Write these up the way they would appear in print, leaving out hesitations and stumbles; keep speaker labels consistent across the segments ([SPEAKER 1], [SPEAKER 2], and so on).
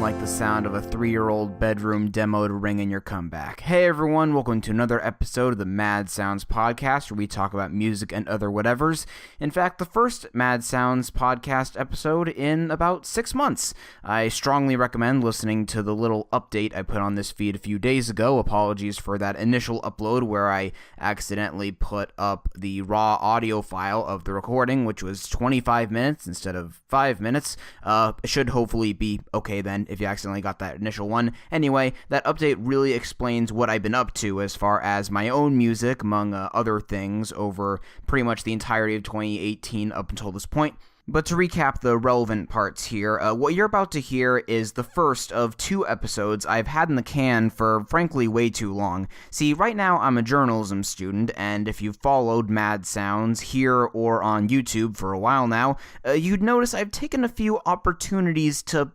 [SPEAKER 1] like the sound of a 3-year-old bedroom demo to ring in your comeback. Hey everyone, welcome to another episode of the Mad Sounds podcast, where we talk about music and other whatevers. In fact, the first Mad Sounds podcast episode in about 6 months. I strongly recommend listening to the little update I put on this feed a few days ago. Apologies for that initial upload where I accidentally put up the raw audio file of the recording, which was 25 minutes instead of 5 minutes. It should hopefully be okay then if you accidentally got that initial one. Anyway, that update really explains what I've been up to as far as my own music, among other things, over pretty much the entirety of 2018 up until this point. But to recap the relevant parts here, what you're about to hear is the first of 2 episodes I've had in the can for, frankly, way too long. See, right now I'm a journalism student, and if you've followed Mad Sounds here or on YouTube for a while now, you'd notice I've taken a few opportunities to,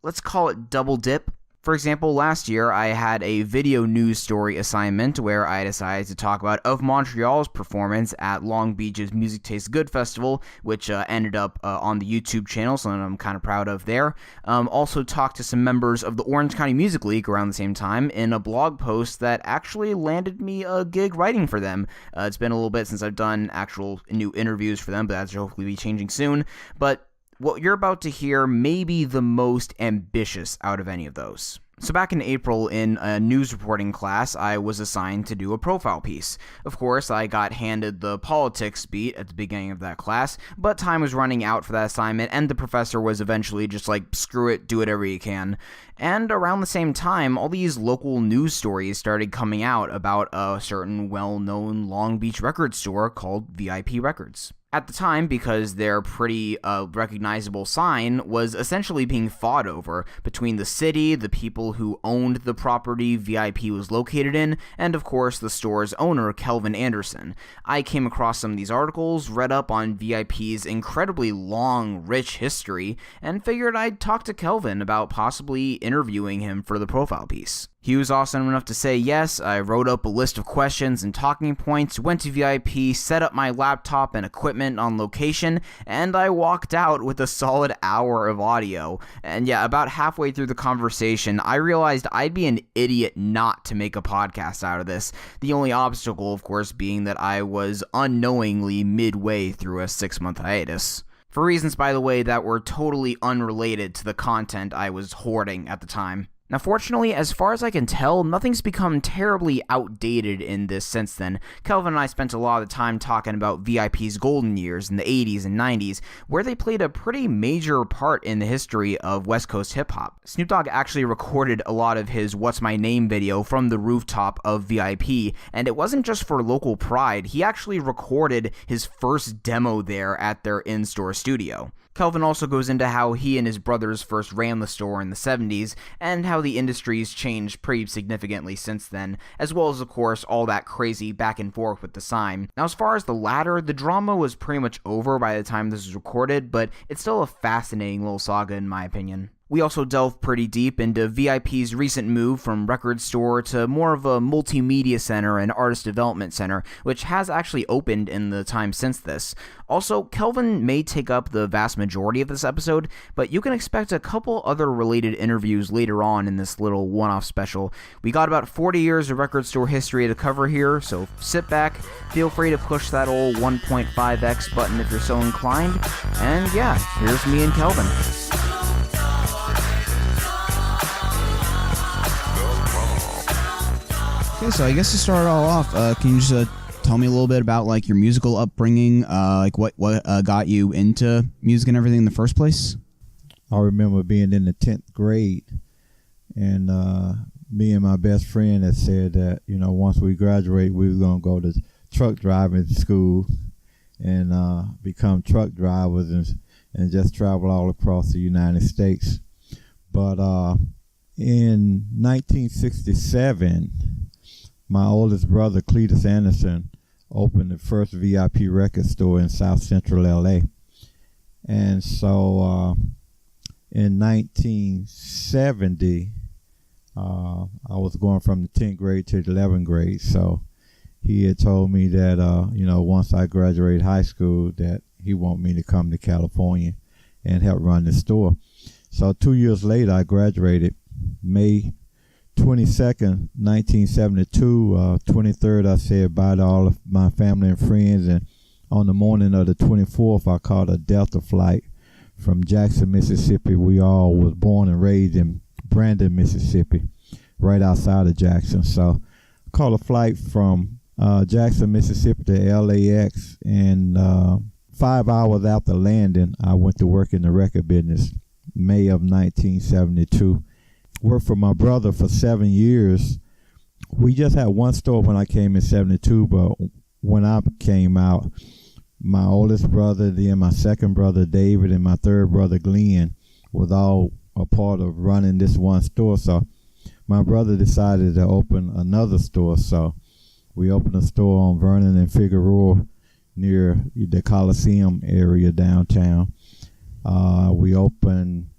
[SPEAKER 1] let's call it, double dip. For example, last year I had a video news story assignment where I decided to talk about Of Montreal's performance at Long Beach's Music Tastes Good Festival, which ended up on the YouTube channel, something I'm kind of proud of there. Also talked to some members of the Orange County Music League around the same time in a blog post that actually landed me a gig writing for them. It's been a little bit since I've done actual new interviews for them, but that's hopefully be changing soon. But what you're about to hear may be the most ambitious out of any of those. So back in April in a news reporting class, I was assigned to do a profile piece. Of course, I got handed the politics beat at the beginning of that class, but time was running out for that assignment, and the professor was eventually just like, screw it, do whatever you can. And around the same time, all these local news stories started coming out about a certain well-known Long Beach record store called v.i.p. Records. At the time, because their pretty recognizable sign was essentially being fought over between the city, the people who owned the property v.i.p. was located in, and of course the store's owner, Kelvin Anderson. I came across some of these articles, read up on v.i.p.'s incredibly long, rich history, and figured I'd talk to Kelvin about possibly interviewing him for the profile piece. He was awesome enough to say yes. I wrote up a list of questions and talking points, went to v.i.p., set up my laptop and equipment on location, and I walked out with a solid hour of audio. And yeah, about halfway through the conversation, I realized I'd be an idiot not to make a podcast out of this. The only obstacle, of course, being that I was unknowingly midway through a 6-month hiatus. For reasons, by the way, that were totally unrelated to the content I was hoarding at the time. Now, fortunately, as far as I can tell, nothing's become terribly outdated in this since then. Kelvin and I spent a lot of the time talking about v.i.p.'s golden years in the 80s and 90s, where they played a pretty major part in the history of Westcoast hip-hop. Snoop Dogg actually recorded a lot of his What's My Name video from the rooftop of v.i.p., and it wasn't just for local pride. He actually recorded his first demo there at their in-store studio. Kelvin also goes into how he and his brothers first ran the store in the 70s, and how the industry's changed pretty significantly since then, as well as, of course, all that crazy back and forth with the sign. Now, as far as the latter, the drama was pretty much over by the time this was recorded, but it's still a fascinating little saga in my opinion. We also delve pretty deep into v.i.p.'s recent move from record store to more of a multimedia center and artist development center, which has actually opened in the time since this. Also, Kelvin may take up the vast majority of this episode, but you can expect a couple other related interviews later on in this little one-off special. We got about 40 years of record store history to cover here, so sit back, feel free to push that old 1.5x button if you're so inclined, and yeah, here's me and Kelvin.
[SPEAKER 2] Okay, so I guess to start it all off, can you just tell me a little bit about like your musical upbringing, like what got you into music and everything in the first place?
[SPEAKER 3] I remember being in the 10th grade, and me and my best friend had said that, you know, once we graduate, we were going to go to truck driving school and become truck drivers and just travel all across the United States. But in 1967, my oldest brother, Keith Anderson, opened the first v.i.p. record store in South Central LA. And so in 1970, I was going from the 10th grade to the 11th grade. So he had told me that, you know, once I graduated high school, that he wanted me to come to California and help run the store. So 2 years later, I graduated May 22nd, 1972. 23rd, I said bye to all of my family and friends. And on the morning of the 24th, I caught a Delta flight from Jackson, Mississippi. We all was born and raised in Brandon, Mississippi, right outside of Jackson. So I caught a flight from Jackson, Mississippi to LAX. And 5 hours after landing, I went to work in the record business, May of 1972. Worked for my brother for 7 years. We just had one store when I came in 72, but when I came out, my oldest brother, then my second brother David, and my third brother Glenn was all a part of running this one store. So my brother decided to open another store. So we opened a store on Vernon and Figueroa near the Coliseum area downtown. We opened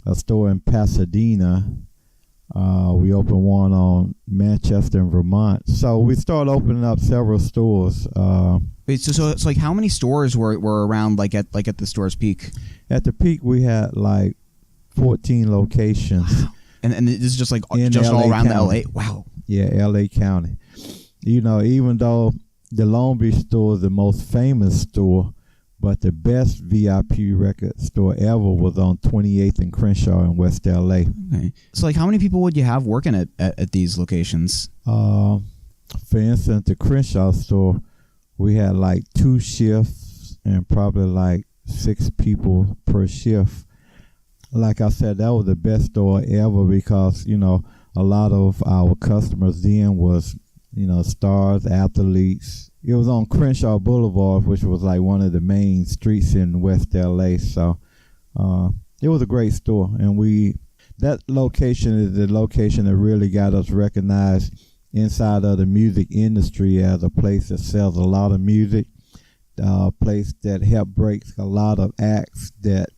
[SPEAKER 3] a store in Pasadena. We opened one on Manchester and Vermont. So we started opening up several stores.
[SPEAKER 2] Wait, so it's like how many stores were around like at the store's peak?
[SPEAKER 3] At the peak, we had like 14 locations.
[SPEAKER 2] Wow. And this is just like
[SPEAKER 3] in
[SPEAKER 2] just
[SPEAKER 3] LA
[SPEAKER 2] all around
[SPEAKER 3] County.
[SPEAKER 2] the LA. Wow.
[SPEAKER 3] Yeah, LA County. You know, even though the Long Beach store is the most famous store, but the best v.i.p. record store ever was on 28th and Crenshaw in West LA.
[SPEAKER 2] Okay. So like how many people would you have working at these locations?
[SPEAKER 3] For instance, the Crenshaw store, we had like 2 shifts and probably like 6 people per shift. Like I said, that was the best store ever because, you know, a lot of our customers then was, you know, stars, athletes. It was on Crenshaw Boulevard, which was like one of the main streets in West LA. So it was a great store. And that location is the location that really got us recognized inside of the music industry as a place that sells a lot of music, a place that helped break a lot of acts that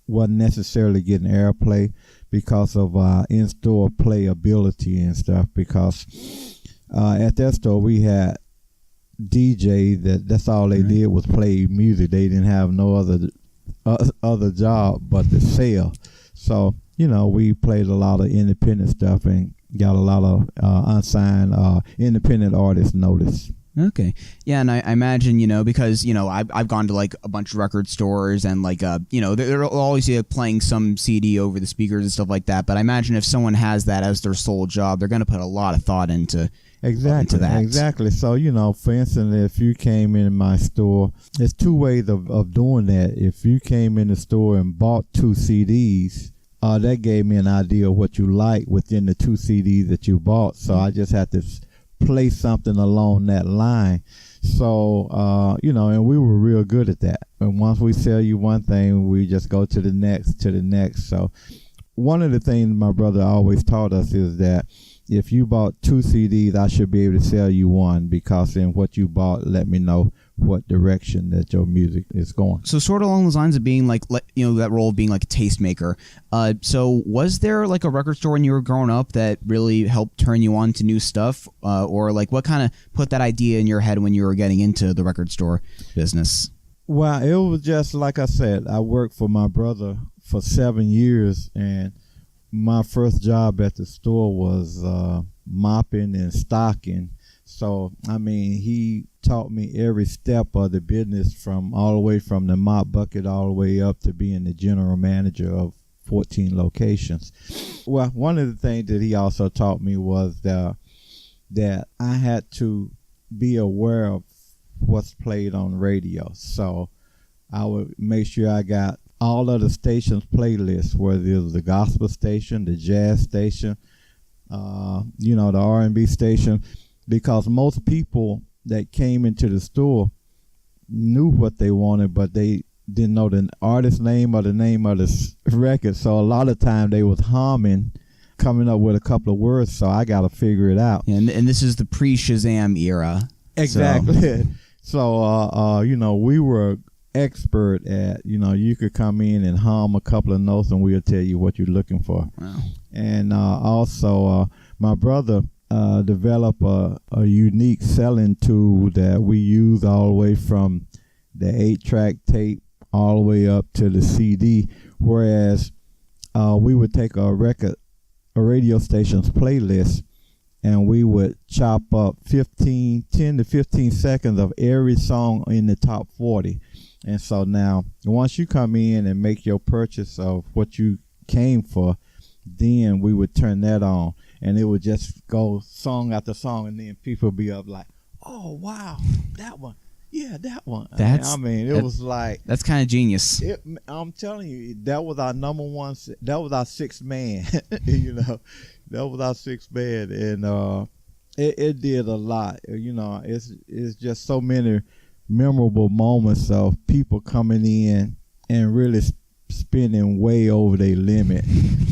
[SPEAKER 3] wasn't necessarily getting airplay because of in-store playability and stuff. Because at that store we had DJs that's all they did was play music. They didn't have no other job but to sell. So, you know, we played a lot of independent stuff and got a lot of unsigned independent artists notice.
[SPEAKER 2] Okay. Yeah, and I imagine, you know, because, you know, I've gone to like a bunch of record stores and like, you know, they're always playing some CD over the speakers and stuff like that. But I imagine if someone has that as their sole job, they're going to put a lot of thought into that.
[SPEAKER 3] Exactly. So, you know, for instance, if you came in my store, there's 2 ways of doing that. If you came in the store and bought 2 CDs, that gave me an idea of what you like within the 2 CDs that you bought. So I just had to play something along that line. So, you know, and we were real good at that. And once we sell you one thing, we just go to the next. So one of the things my brother always taught us is that if you bought 2 CDs, I should be able to sell you one, because in what you bought, let me know what direction that your music is going.
[SPEAKER 2] So sort of along those lines of being like, you know, that role of being like a tastemaker. So was there like a record store when you were growing up that really helped turn you on to new stuff? Or like what kind of put that idea in your head when you were getting into the record store business?
[SPEAKER 3] Well, it was just like I said, I worked for my brother for 7 years, and my first job at the store was mopping and stocking. So, I mean, he taught me every step of the business, from all the way from the mop bucket all the way up to being the general manager of 14 locations. Well, one of the things that he also taught me was that I had to be aware of what's played on radio. So I would make sure I got all of the stations' playlists, whether it was the gospel station, the jazz station, you know, the R&B station, because most people that came into the store knew what they wanted, but they didn't know the artist name or the name of the record. So a lot of time they was humming, coming up with a couple of words. So I got to figure it out.
[SPEAKER 2] And this is the pre-Shazam era.
[SPEAKER 3] Exactly. So, you know, we were expert at, you know, you could come in and hum a couple of notes and we'll tell you what you're looking for.
[SPEAKER 2] Wow.
[SPEAKER 3] And also my brother developed a unique selling tool that we use all the way from the 8-track tape all the way up to the CD, whereas we would take a radio station's playlist, and we would chop up 10 to 15 seconds of every song in the top 40. And so now, once you come in and make your purchase of what you came for, then we would turn that on, and it would just go song after song, and then people would be up like, oh, wow, that one. Yeah, that one. It was like...
[SPEAKER 2] That's kind of genius.
[SPEAKER 3] I'm telling you, that was our number one. That was our sixth man, you know. That was our sixth man, and it did a lot. You know, it's just so many memorable moments of people coming in and really spending way over their limit.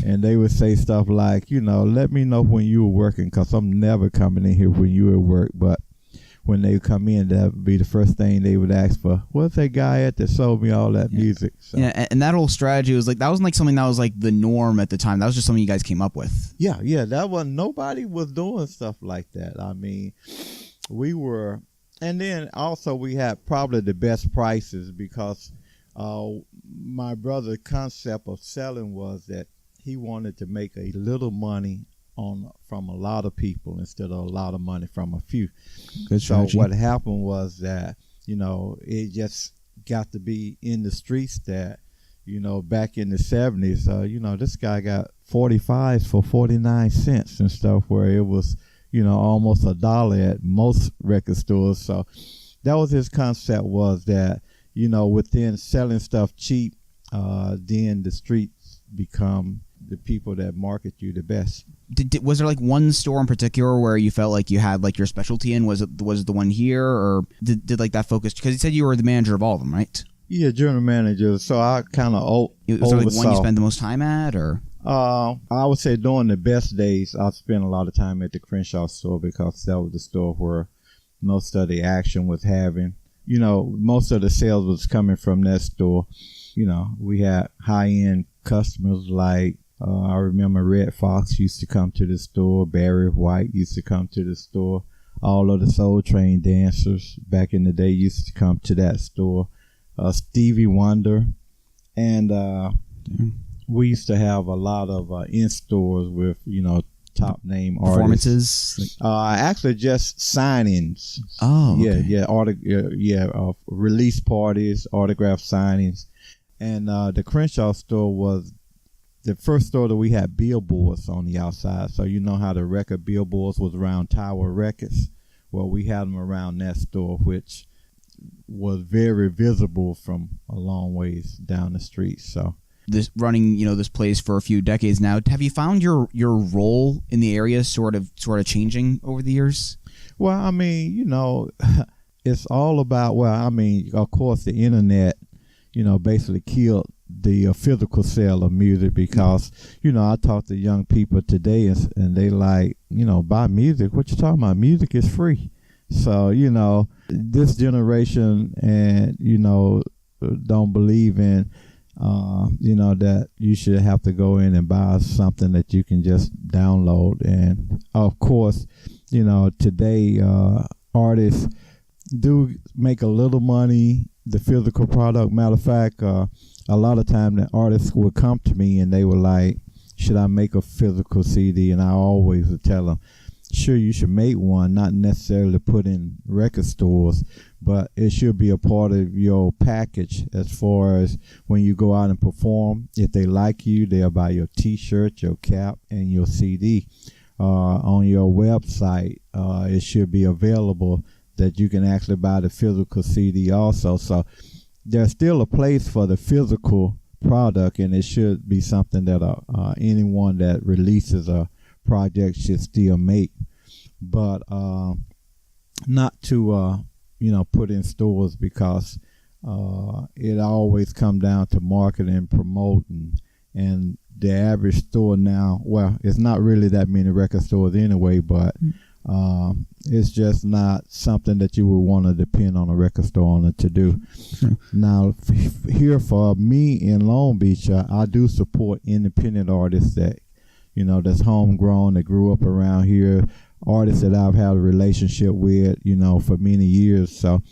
[SPEAKER 3] And they would say stuff like, you know, let me know when you were working, because I'm never coming in here when you were at work. But when they come in, that would be the first thing they would ask for. What's that guy at that sold me all that music? So.
[SPEAKER 2] Yeah, and that whole strategy was like, that wasn't like something that was like the norm at the time. That was just something you guys came up with.
[SPEAKER 3] Yeah, that was, nobody was doing stuff like that. I mean, we were, and then also we had probably the best prices, because my brother's concept of selling was that he wanted to make a little money from a lot of people instead of a lot of money from a few.
[SPEAKER 2] Good strategy.
[SPEAKER 3] So what happened was that, you know, it just got to be in the streets that, you know, back in the 70s, you know, this guy got 45s for 49 cents and stuff, where it was, you know, almost $1 at most record stores. So that was his concept, was that, you know, within selling stuff cheap, then the streets become the people that market you the best.
[SPEAKER 2] Was there like one store in particular where you felt like you had like your specialty in? Was it the one here, or did like that focus? Because you said you were the manager of all of them, right?
[SPEAKER 3] Yeah, general manager. So I kind of
[SPEAKER 2] was there like one you spend the most time at, or?
[SPEAKER 3] I would say during the best days, I spent a lot of time at the Crenshaw store, because that was the store where most of the action was having. You know, most of the sales was coming from that store. You know, we had high-end customers like, I remember Red Fox used to come to the store. Barry White used to come to the store. All of the Soul Train dancers back in the day used to come to that store. Stevie Wonder. And we used to have a lot of in-stores with, you know, top name
[SPEAKER 2] performances.
[SPEAKER 3] Actually, just signings.
[SPEAKER 2] Oh, okay.
[SPEAKER 3] Release parties, autograph signings. And the Crenshaw store was the first store that we had billboards on the outside. So you know how the record billboards was around Tower Records? Well, we had them around that store, which was very visible from a long ways down the street. So
[SPEAKER 2] this running, you know, this place for a few decades now, have you found your role in the area sort of changing over the years?
[SPEAKER 3] Well, I mean, you know, it's all about, well, I mean, of course, the internet, you know, basically killed the physical sale of music, because, you know, I talk to young people today and they like, you know, buy music. What you talking about? Music is free. So, you know, this generation and, you know, don't believe in, you know, that you should have to go in and buy something that you can just download. And of course, you know, today artists do make a little money, the physical product. Matter of fact, a lot of time the artists would come to me and they were like, should I make a physical CD? And I always would tell them, sure, you should make one, not necessarily put in record stores, but it should be a part of your package as far as when you go out and perform. If they like you, they'll buy your t-shirt, your cap, and your CD. On your website, it should be available that you can actually buy the physical CD also. So there's still a place for the physical product, and it should be something that anyone that releases a project should still make, but not to you know, put in stores, because it always come down to marketing and promoting. And the average store now, well, it's not really that many record stores anyway, but it's just not something that you would want to depend on a record store on it to do.
[SPEAKER 2] Sure.
[SPEAKER 3] Now, here for me in Long Beach, I do support independent artists that, you know, that's homegrown, that grew up around here, artists that I've had a relationship with, you know, for many years. So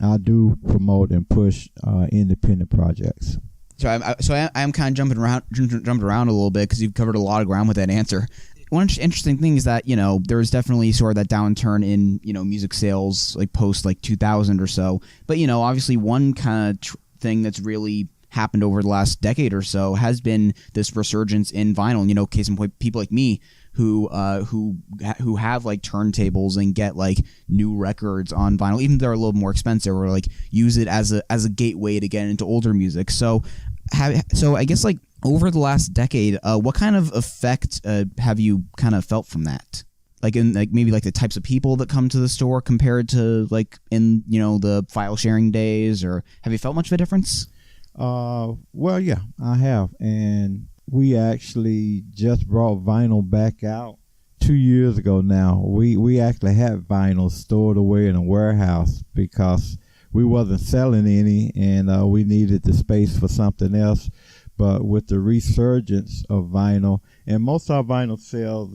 [SPEAKER 3] I do promote and push independent projects.
[SPEAKER 2] I'm kind of jumping around a little bit because you've covered a lot of ground with that answer. One interesting thing is that, there was definitely sort of that downturn in, music sales, like post like 2000 or so. But, obviously one kind of thing that's really happened over the last decade or so has been this resurgence in vinyl. Case in point, people like me who have like turntables and get like new records on vinyl, even if they're a little more expensive, or like use it as a gateway to get into older music. So I guess like over the last decade, what kind of effect have you kind of felt from that? Like in like maybe like the types of people that come to the store compared to like in the file sharing days, or have you felt much of a difference?
[SPEAKER 3] Well, yeah, I have, and we actually just brought vinyl back out 2 years ago now. We actually had vinyl stored away in a warehouse because we wasn't selling any, and we needed the space for something else. But with the resurgence of vinyl, and most of our vinyl sales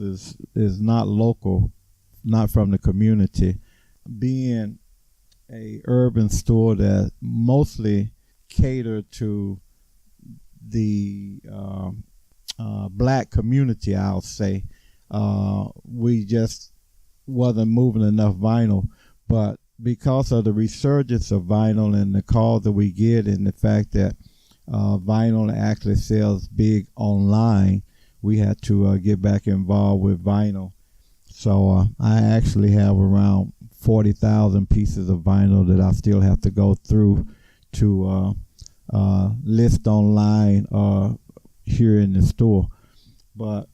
[SPEAKER 3] is not local, not from the community, being a urban store that mostly cater to the black community, I'll say. We just wasn't moving enough vinyl, but because of the resurgence of vinyl and the calls that we get, and the fact that vinyl actually sells big online, we had to get back involved with vinyl. So I actually have around 40,000 pieces of vinyl that I still have to go through to list online here in the store. But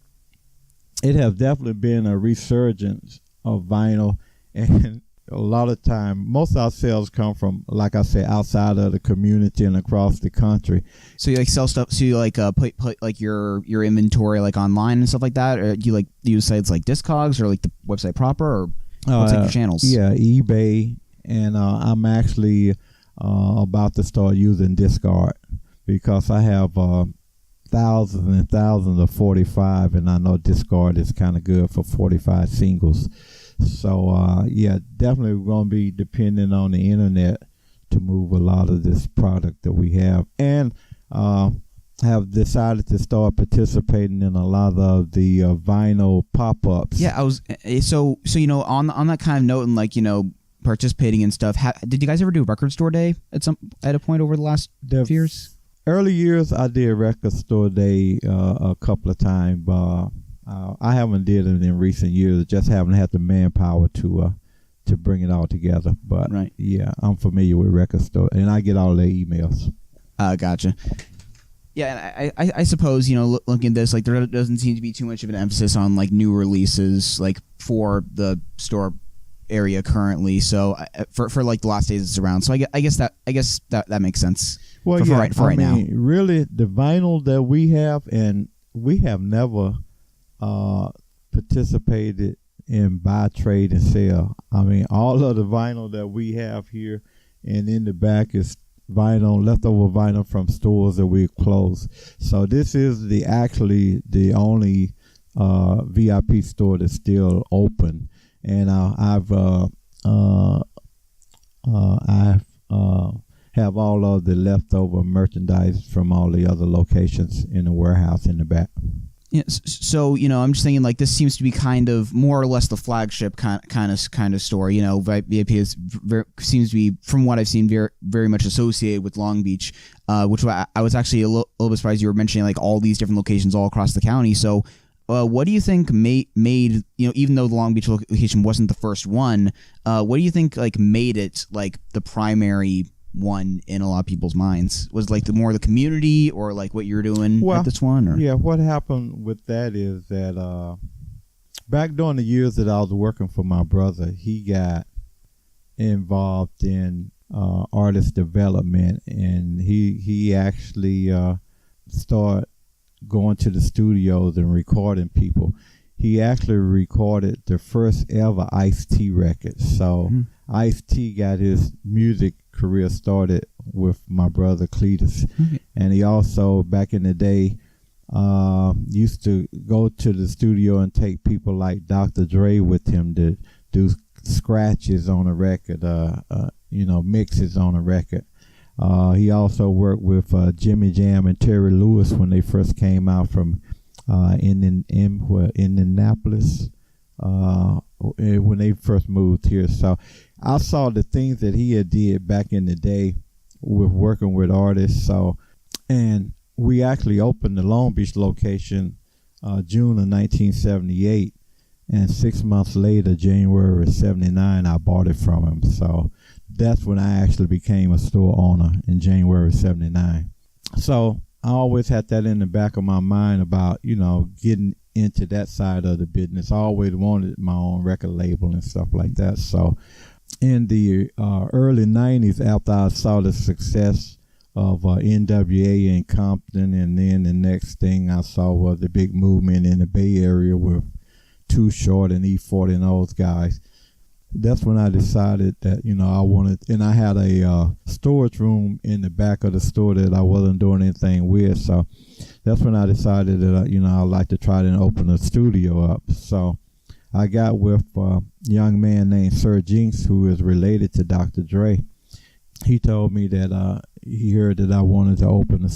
[SPEAKER 3] it has definitely been a resurgence of vinyl, and a lot of time, most of our sales come from, like I say, outside of the community and across the country.
[SPEAKER 2] So you like sell stuff? So you like put like your inventory like online and stuff like that, or do you use sites like Discogs or like the website proper, or what's like your channels?
[SPEAKER 3] Yeah, eBay, and I'm actually about to start using Discard because I have thousands and thousands of 45, and I know Discard is kind of good for 45 singles. So yeah, definitely we're going to be depending on the internet to move a lot of this product that we have, and have decided to start participating in a lot of the vinyl pop-ups.
[SPEAKER 2] Yeah, I was so on that kind of note, and like participating in stuff. Did you guys ever do a record store day at a point over the last few years?
[SPEAKER 3] Early years, I did record store day a couple of times. I haven't did it in recent years. Just haven't had the manpower to bring it all together. But
[SPEAKER 2] right.
[SPEAKER 3] Yeah, I'm familiar with record store, and I get all their emails.
[SPEAKER 2] Gotcha. Yeah, and I suppose looking at this, like there doesn't seem to be too much of an emphasis on like new releases like for the store area currently. So for like the last days it's around. So I guess that makes sense.
[SPEAKER 3] Well,
[SPEAKER 2] for right now.
[SPEAKER 3] Really, the vinyl that we have, and we have never participated in buy, trade, and sell. I mean, all of the vinyl that we have here and in the back is vinyl, leftover vinyl from stores that we've closed. So this is actually the only v.i.p. store that's still open, and I've have all of the leftover merchandise from all the other locations in the warehouse in the back.
[SPEAKER 2] Yeah, so I'm just thinking like this seems to be kind of more or less the flagship kind of store. v.i.p. seems to be, from what I've seen, very very much associated with Long Beach, which I was actually a little bit surprised you were mentioning like all these different locations all across the county. So what do you think made even though the Long Beach location wasn't the first one, what do you think like made it like the primary one in a lot of people's minds? Was like the community, or like what you're doing at this one? Or?
[SPEAKER 3] Yeah, what happened with that is that back during the years that I was working for my brother, he got involved in artist development, and he actually started going to the studios and recording people. He actually recorded the first ever Ice-T record. So Ice-T got his music career started with my brother Cletus. And he also, back in the day, used to go to the studio and take people like Dr. Dre with him to do scratches on a record, mixes on a record. He also worked with Jimmy Jam and Terry Lewis when they first came out from Indianapolis when they first moved here. So I saw the things that he had did back in the day with working with artists. So, and we actually opened the Long Beach location June of 1978, and 6 months later, January of '79, I bought it from him. So that's when I actually became a store owner in January of '79. So I always had that in the back of my mind about, getting into that side of the business. I always wanted my own record label and stuff like that. So in the early 90s, after I saw the success of NWA in Compton, and then the next thing I saw was the big movement in the Bay Area with Too Short and E40 and those guys. That's when I decided that, I wanted, and I had a storage room in the back of the store that I wasn't doing anything with. So that's when I decided that, I'd like to try to open a studio up. So I got with a young man named Sir Jinx, who is related to Dr. Dre. He told me that he heard that I wanted to open a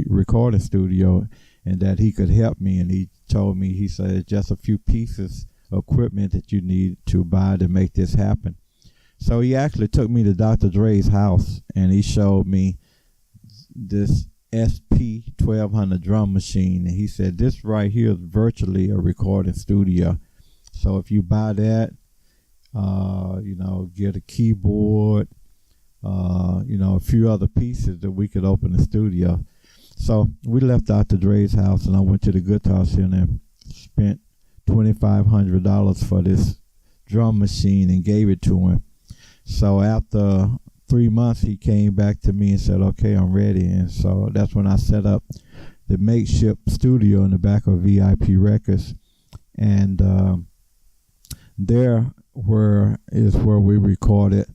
[SPEAKER 3] recording studio, and that he could help me. And he told me, he said, just a few pieces equipment that you need to buy to make this happen. So he actually took me to Dr. Dre's house, and he showed me this SP 1200 drum machine, and he said, this right here is virtually a recording studio. So if you buy that, get a keyboard, a few other pieces, that we could open a studio. So we left Dr. Dre's house, and I went to the Guitar Center and spent $2,500 for this drum machine and gave it to him. So after 3 months, he came back to me and said, okay, I'm ready. And so that's when I set up the makeshift studio in the back of v.i.p. Records. And there is where we recorded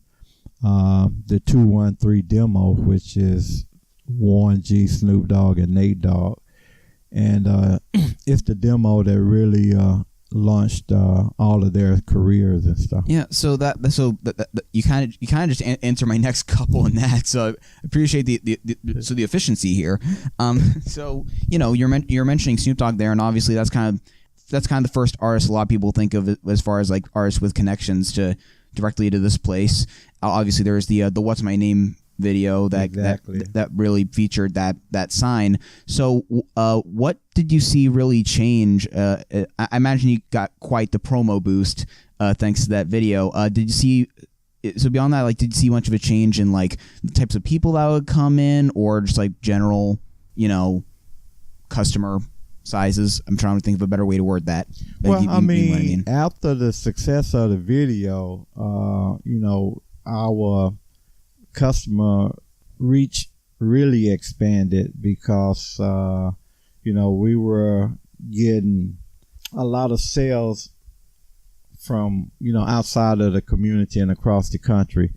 [SPEAKER 3] the 213 demo, which is Warren G, Snoop Dogg, and Nate Dogg. And it's the demo that really launched all of their careers and stuff.
[SPEAKER 2] Yeah, so that you kind of just answer my next couple in that. So I appreciate the efficiency here. So you're mentioning Snoop Dogg there, and obviously that's kind of the first artist a lot of people think of it as far as like artists with connections to directly to this place. Obviously there's the What's My Name video that really featured that sign. So what did you see really change? I imagine you got quite the promo boost thanks to that video. Did you see, so beyond that, like, did you see much of a change in like the types of people that would come in, or just like general customer sizes? I'm trying to think of a better way to word that.
[SPEAKER 3] Well,
[SPEAKER 2] you know what I mean?
[SPEAKER 3] After the success of the video, our customer reach really expanded, because we were getting a lot of sales from outside of the community and across the country.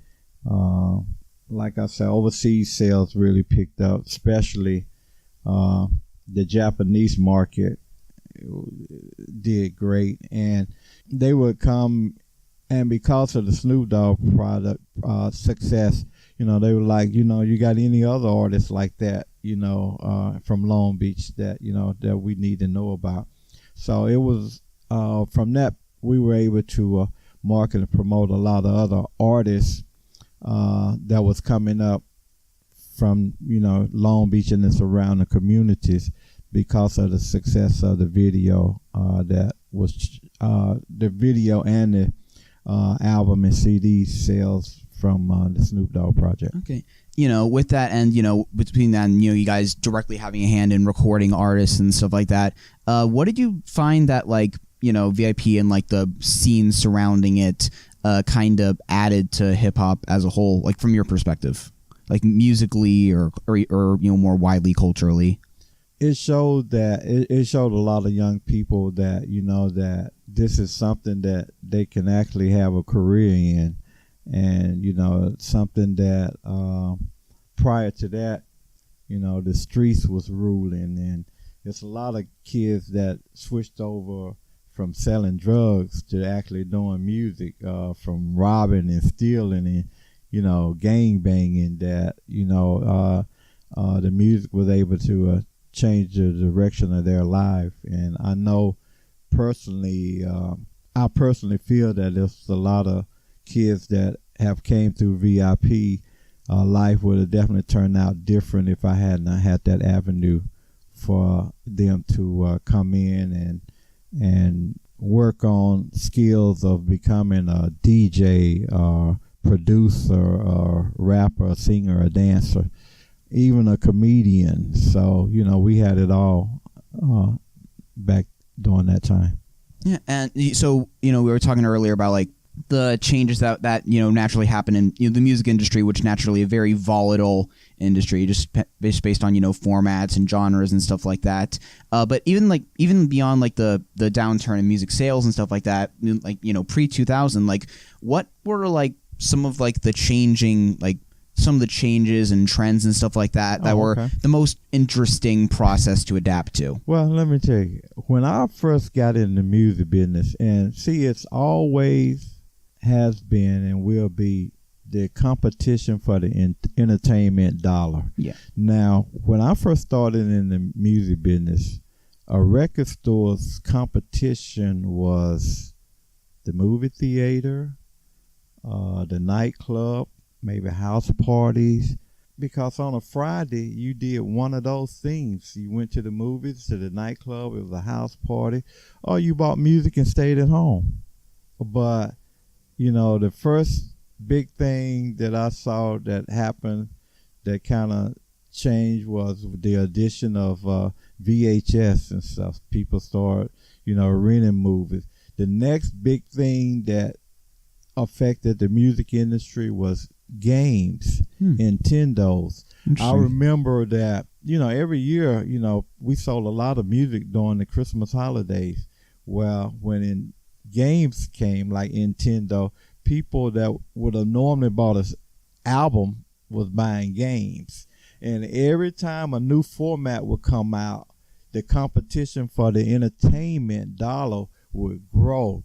[SPEAKER 3] Like I said, overseas sales really picked up, especially the Japanese market did great, and they would come, and because of the Snoop Dogg product success, they were like, you got any other artists like that, from Long Beach that, that we need to know about. So it was, from that, we were able to market and promote a lot of other artists that was coming up from, Long Beach and the surrounding communities, because of the success of the video that was, the video and the album and CD sales from the Snoop Dogg project.
[SPEAKER 2] Okay. With that, and between that and you guys directly having a hand in recording artists and stuff like that, what did you find that like v.i.p. and like the scene surrounding it kind of added to hip hop as a whole, like from your perspective, like musically or more widely culturally?
[SPEAKER 3] It showed that it showed a lot of young people that that this is something that they can actually have a career in, and something that prior to that, the streets was ruling, and it's a lot of kids that switched over from selling drugs to actually doing music, from robbing and stealing, and gang banging, that the music was able to change the direction of their life. And I know personally, I personally feel that there's a lot of kids that have came through VIP. Life would have definitely turned out different if I hadn't had that avenue for them to come in and work on skills of becoming a DJ or producer or rapper, singer, or dancer, even a comedian. So, we had it all back during that time.
[SPEAKER 2] Yeah, and so, we were talking earlier about like the changes that naturally happen in the music industry, which naturally a very volatile industry, just based on formats and genres and stuff like that. But even beyond like the downturn in music sales and stuff like that, like pre 2000, like what were like some of like the some of the changes and trends and stuff like that were the most interesting process to adapt to?
[SPEAKER 3] Well, let me tell you, when I first got in the music business, and see, it's always has been and will be the competition for the entertainment dollar.
[SPEAKER 2] Yeah.
[SPEAKER 3] Now, when I first started in the music business, a record store's competition was the movie theater, the nightclub, maybe house parties, because on a Friday you did one of those things. You went to the movies, to the nightclub, it was a house party, or you bought music and stayed at home. But the first big thing that I saw that happened that kind of changed was the addition of VHS and stuff. People started, renting movies. The next big thing that affected the music industry was games, Nintendos. I remember that, every year, we sold a lot of music during the Christmas holidays. Well, when games came like Nintendo, people that would have normally bought an album was buying games. And every time a new format would come out, the competition for the entertainment dollar would grow.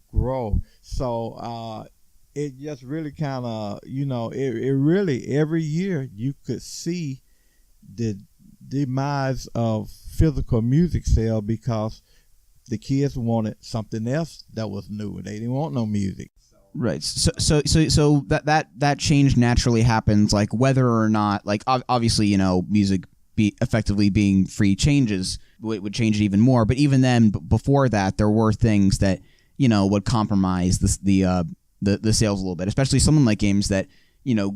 [SPEAKER 3] So it just really kind of, it really, every year you could see the demise of physical music sale because the kids wanted something else that was new. They didn't want no music.
[SPEAKER 2] Right. So that change naturally happens, like whether or not, like obviously, music effectively being free changes would change it even more. But even then, before that, there were things that would compromise the sales a little bit, especially something like games that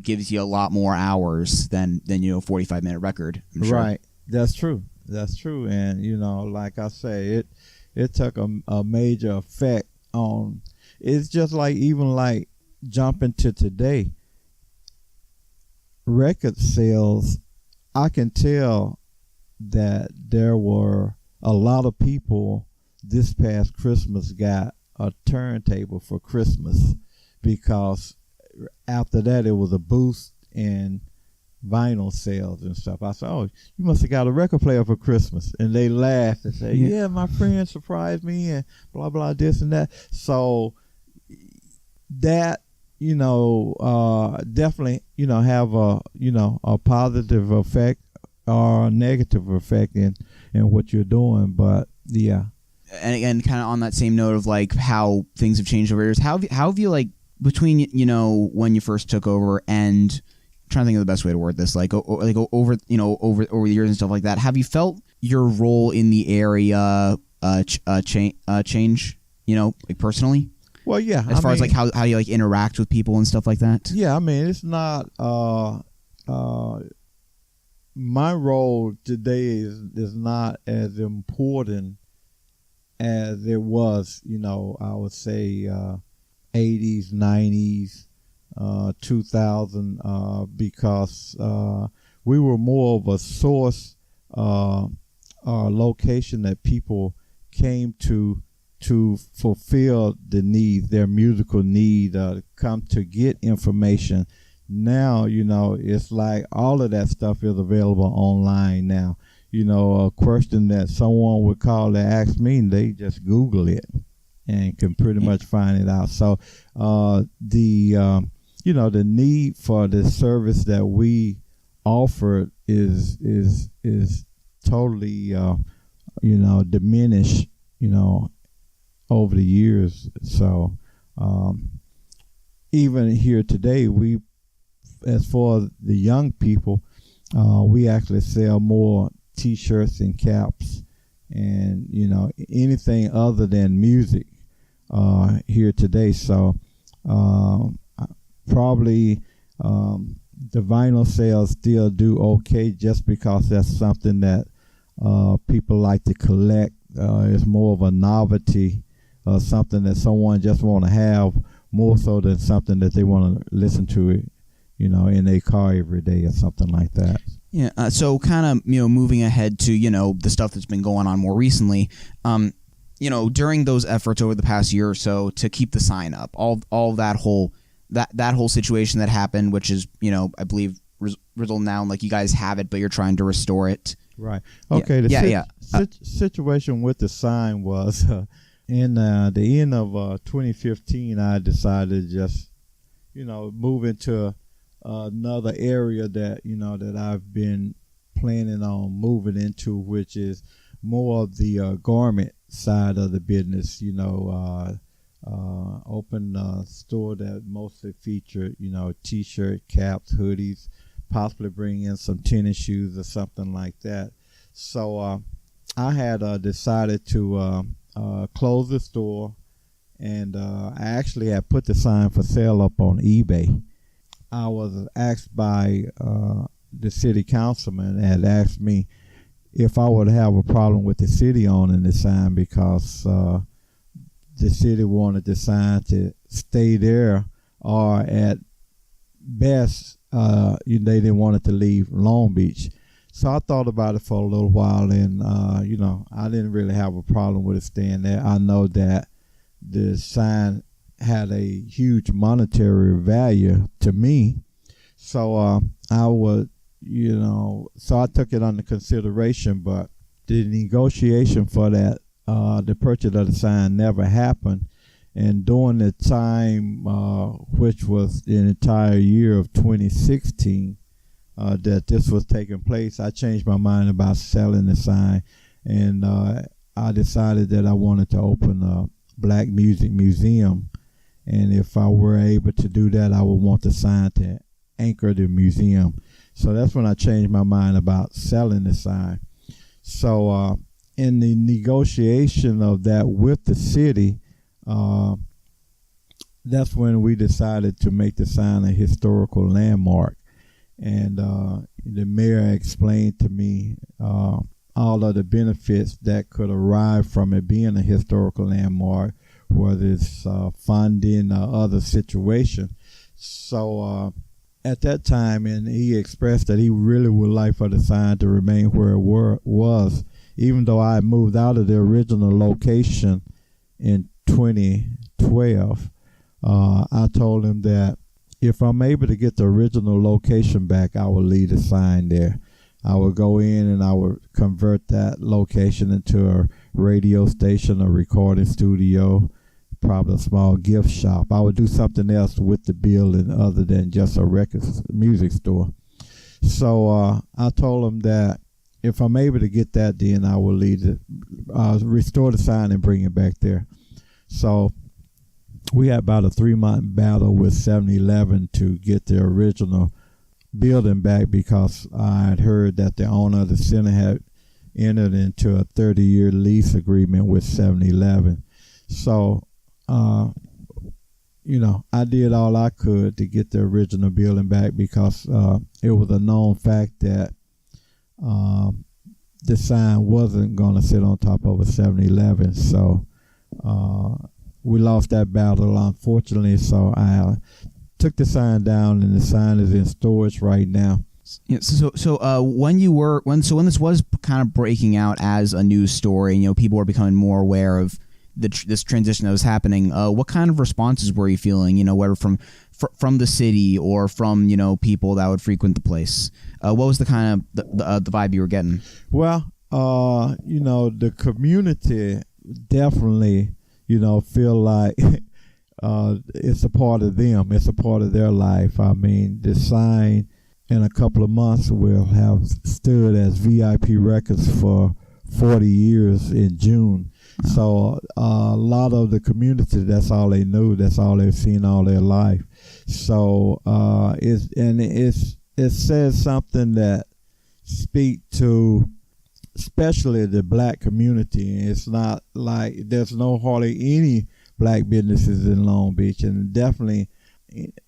[SPEAKER 2] gives you a lot more hours than 45-minute record. I'm sure.
[SPEAKER 3] Right. That's true. And like I say, it took a major effect on. It's just like even like jumping to today, record sales. I can tell that there were a lot of people this past Christmas got a turntable for Christmas, because after that it was a boost in vinyl sales and stuff. I said, "Oh, you must have got a record player for Christmas," and they laughed and said, "Yeah, my friend surprised me," and blah blah this and that. So that definitely have a positive effect or a negative effect in what you're doing. But yeah.
[SPEAKER 2] And again, kind of on that same note of like how things have changed over years, how have you, like, between when you first took over and, I'm trying to think of the best way to word this, like over the years and stuff like that, have you felt your role in the area change, like personally?
[SPEAKER 3] Well, yeah.
[SPEAKER 2] As far as like how you like interact with people and stuff like that.
[SPEAKER 3] Yeah, I mean, it's not my role today is not as important as it was, I would say 80s, 90s, 2000, because we were more of a source location that people came to fulfill the need, their musical need, come to get information. Now, it's like all of that stuff is available online now. A question that someone would call to ask me, they just Google it and can pretty much find it out. So the the need for the service that we offer is totally diminished, over the years. So even here today, we, as far as the young people, we actually sell more T-shirts and caps, and anything other than music here today. So probably the vinyl sales still do okay, just because that's something that people like to collect. It's more of a novelty, something that someone just want to have, more so than something that they want to listen to it, in their car every day or something like that.
[SPEAKER 2] Yeah. So kind of, moving ahead to, the stuff that's been going on more recently, during those efforts over the past year or so to keep the sign up, all that whole situation that happened, which is, I believe riddled now, like you guys have it, but you're trying to restore it.
[SPEAKER 3] Right. Okay. The situation with the sign was in the end of 2015, I decided to just, move into another area that, that I've been planning on moving into, which is more of the garment side of the business, open a store that mostly feature, T-shirt, caps, hoodies, possibly bring in some tennis shoes or something like that. So I had decided to close the store, and I actually had put the sign for sale up on eBay. I was asked by the city councilman, had asked me if I would have a problem with the city owning the sign, because the city wanted the sign to stay there, or at best, they didn't want it to leave Long Beach. So I thought about it for a little while, and I didn't really have a problem with it staying there. I know that the sign had a huge monetary value to me, so I would, so I took it under consideration. But the negotiation for that, the purchase of the sign, never happened. And during the time, which was the entire year of 2016, that this was taking place, I changed my mind about selling the sign, and I decided that I wanted to open a Black Music Museum, and if I were able to do that, I would want the sign to anchor the museum. So that's when I changed my mind about selling the sign. So in the negotiation of that with the city, that's when we decided to make the sign a historical landmark. And the mayor explained to me all of the benefits that could arrive from it being a historical landmark, whether it's funding or other situation. So at that time, and he expressed that he really would like for the sign to remain where it was, even though I had moved out of the original location in 2012. I told him that if I'm able to get the original location back, I will leave the sign there. I would go in and I would convert that location into a radio station, a recording studio, probably a small gift shop. I would do something else with the building other than just a music store. So I told him that if I'm able to get that, then I will leave it, restore the sign and bring it back there. So we had about a 3-month battle with 7-Eleven to get the original building back, because I had heard that the owner of the center had entered into a 30-year lease agreement with 7-Eleven. So, I did all I could to get the original building back, because it was a known fact that the sign wasn't going to sit on top of a 7-Eleven. So we lost that battle, unfortunately. So I took the sign down, and the sign is in storage right now.
[SPEAKER 2] Yeah, so when this was kind of breaking out as a news story, and people were becoming more aware of this transition that was happening, what kind of responses were you feeling? Whether from the city or from people that would frequent the place? What was the kind of the vibe you were getting?
[SPEAKER 3] Well, the community definitely feel like it's a part of them. It's a part of their life. I mean, the sign in a couple of months will have stood as v.i.p. Records for 40 years in June. So a lot of the community, that's all they knew. That's all they've seen all their life. So it says something that speak to especially the black community. It's not like there's no hardly any black businesses in Long Beach, and definitely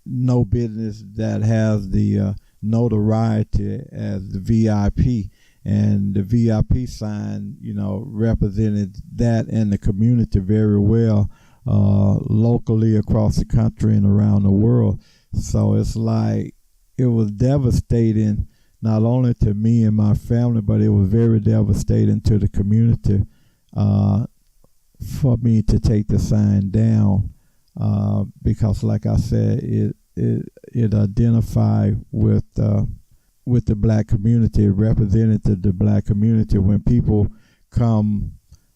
[SPEAKER 3] no business that has the notoriety as the v.i.p. And the v.i.p. sign, represented that and the community very well, locally across the country and around the world. So it's like it was devastating, not only to me and my family, but it was very devastating to the community for me to take the sign down, because, like I said, it identified with the black community. It represented the black community. When people come,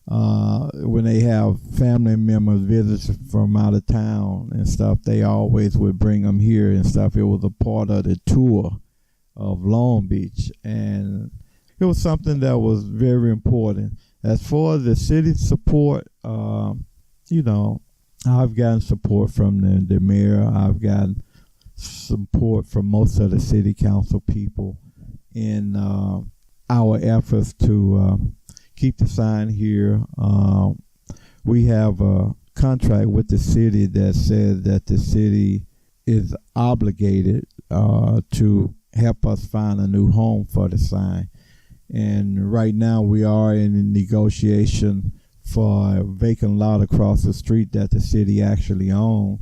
[SPEAKER 3] when they have family members visits from out of town and stuff, they always would bring them here and stuff. It was a part of the tour of Long Beach, and it was something that was very important. As far as the city support, I've gotten support from the mayor. I've gotten support from most of the city council people in our efforts to keep the sign here. We have a contract with the city that says that the city is obligated to help us find a new home for the sign. And right now we are in a negotiation for a vacant lot across the street that the city actually owns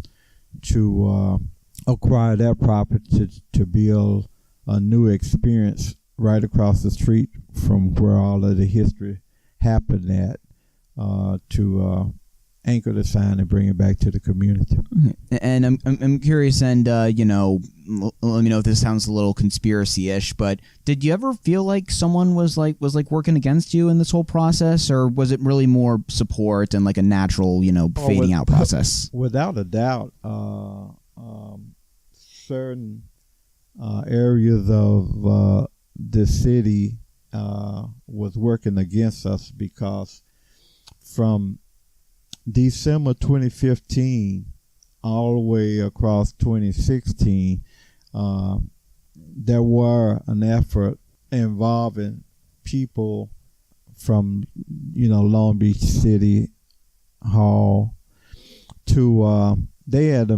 [SPEAKER 3] to acquire that property to build a new experience right across the street from where all of the history happened at, to anchor the sign and bring it back to the community.
[SPEAKER 2] And I'm curious, and let me know if this sounds a little conspiracy-ish, but did you ever feel like someone was working against you in this whole process, or was it really more support and like a natural, fading out process?
[SPEAKER 3] Without a doubt, certain areas of the city was working against us, because from December 2015 all the way across 2016, there were an effort involving people from Long Beach City Hall to they had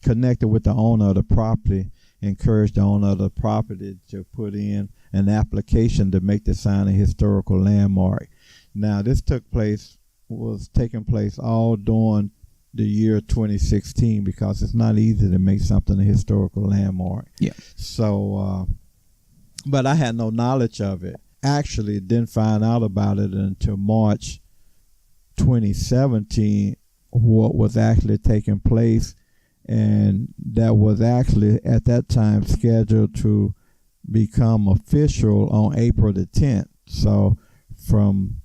[SPEAKER 3] connected with the owner of the property, encouraged the owner of the property to put in an application to make the sign a historical landmark. Now, this was taking place all during the year 2016, because it's not easy to make something a historical landmark.
[SPEAKER 2] Yeah.
[SPEAKER 3] So, but I had no knowledge of it. Actually, didn't find out about it until March 2017, what was actually taking place, and that was actually at that time scheduled to become official on April the 10th. So from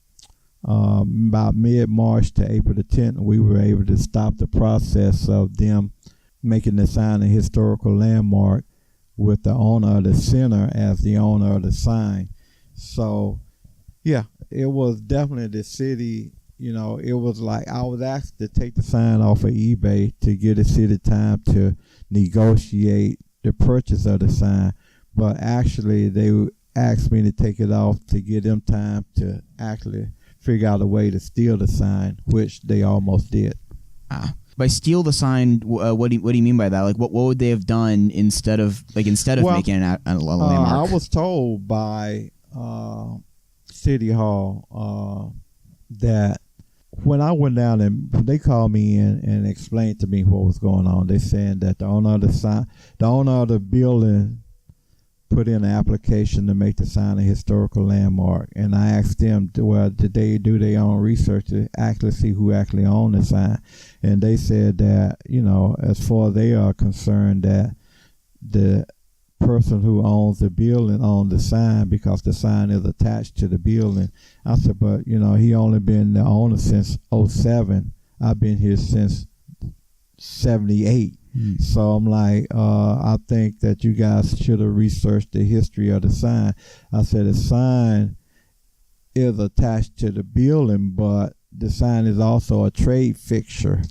[SPEAKER 3] about mid-March to April the 10th, we were able to stop the process of them making the sign a historical landmark, with the owner of the center as the owner of the sign. So, yeah, it was definitely the city. It was like I was asked to take the sign off of eBay to give the city time to negotiate the purchase of the sign, but actually they asked me to take it off to give them time to actually figure out a way to steal the sign, which they almost did.
[SPEAKER 2] By steal the sign, what do you mean by that? Like, what would they have done instead of making it a landmark?
[SPEAKER 3] I was told by City Hall that when I went down and they called me in and explained to me what was going on, they saying that the owner of the building put in an application to make the sign a historical landmark. And I asked them, did they do their own research to actually see who actually owned the sign? And they said that, as far as they are concerned, that the person who owns the building owns the sign, because the sign is attached to the building. I said, but he only been the owner since 2007. I've been here since 78. So I'm like, I think that you guys should have researched the history of the sign. I said the sign is attached to the building, but the sign is also a trade fixture.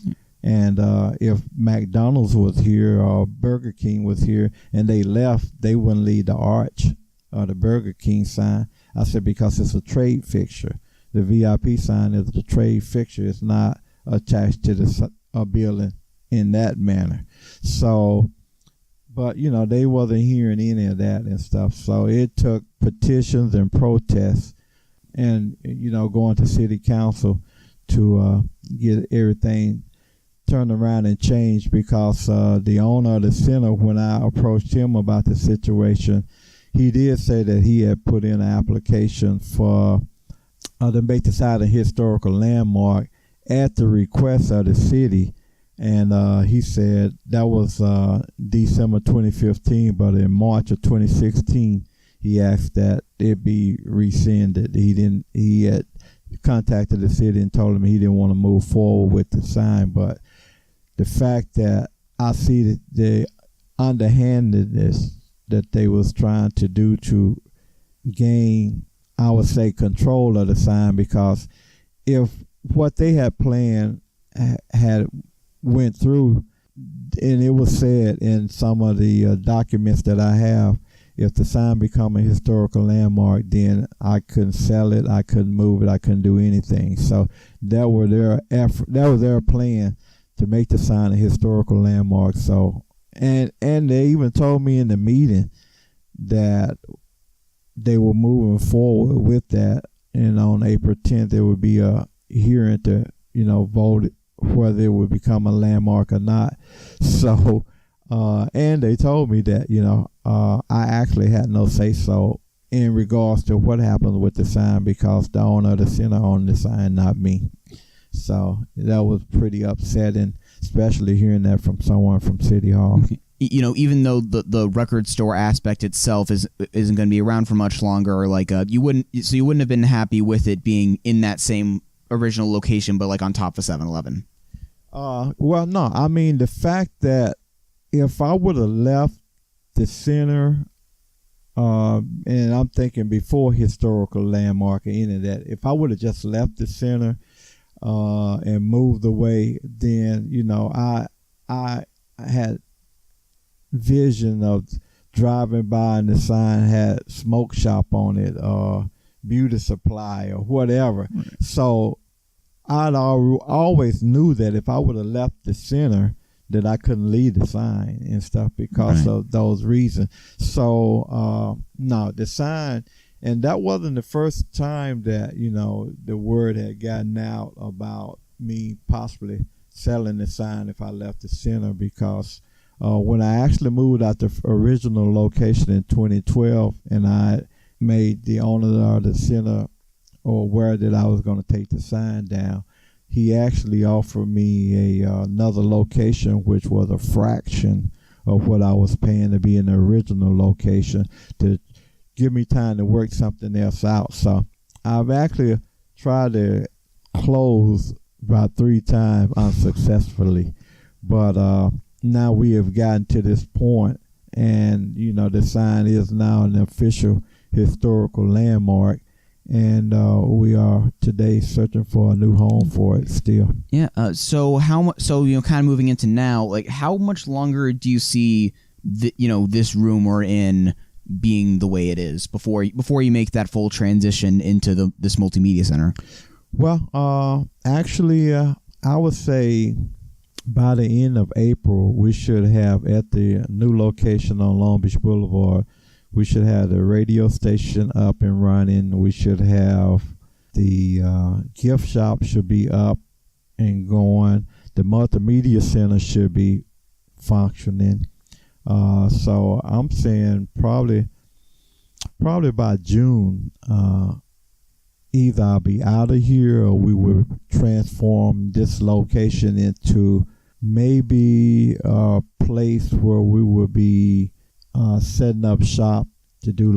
[SPEAKER 3] And if McDonald's was here or Burger King was here and they left, they wouldn't leave the arch or the Burger King sign. I said because it's a trade fixture. The VIP sign is a trade fixture. It's not attached to the building in that manner. So, but they wasn't hearing any of that and stuff. So it took petitions and protests and going to city council to get everything turned around and changed, because the owner of the center, when I approached him about the situation, he did say that he had put in an application for to make the site a historical landmark at the request of the city. And he said that was December 2015, but in March of 2016, he asked that it be rescinded. He had contacted the city and told him he didn't want to move forward with the sign. But the fact that I see the underhandedness that they was trying to do to gain, I would say, control of the sign, because if what they had planned had went through, and it was said in some of the documents that I have, if the sign become a historical landmark, then I couldn't sell it, I couldn't move it, I couldn't do anything. So that was their effort, that was their plan to make the sign a historical landmark. So and they even told me in the meeting that they were moving forward with that, and on April 10th there would be a hearing to vote whether it would become a landmark or not. So and they told me that I actually had no say so in regards to what happened with the sign, because the owner of the center owned the sign, not me. So that was pretty upsetting, especially hearing that from someone from City Hall.
[SPEAKER 2] Even though the record store aspect itself isn't going to be around for much longer, or you wouldn't have been happy with it being in that same original location, but on top of 7-Eleven.
[SPEAKER 3] Well, no, I mean the fact that if I would have left the center, and I'm thinking before historical landmark or any of that, if I would have just left the center and moved away, then I had vision of driving by and the sign had smoke shop on it, or beauty supply or whatever. Right. So I'd always knew that if I would have left the center, that I couldn't leave the sign and stuff because of those reasons. So no, the sign, and that wasn't the first time that the word had gotten out about me possibly selling the sign if I left the center, because when I actually moved out the original location in 2012, and I made the owner of the center aware that I was going to take the sign down, he actually offered me another location, which was a fraction of what I was paying to be in the original location, to give me time to work something else out. So I've actually tried to close about 3 times unsuccessfully, but now we have gotten to this point, and the sign is now an official historical landmark, and we are today searching for a new home for it still.
[SPEAKER 2] Yeah. So how much? So kind of moving into now, how much longer do you see this room we're in being the way it is before you make that full transition into this multimedia center?
[SPEAKER 3] Well, actually, I would say by the end of April, we should have at the new location on Long Beach Boulevard, we should have the radio station up and running. We should have the gift shop should be up and going. The multimedia center should be functioning. So I'm saying probably by June, either I'll be out of here or we will transform this location into maybe a place where we will be setting up shop to do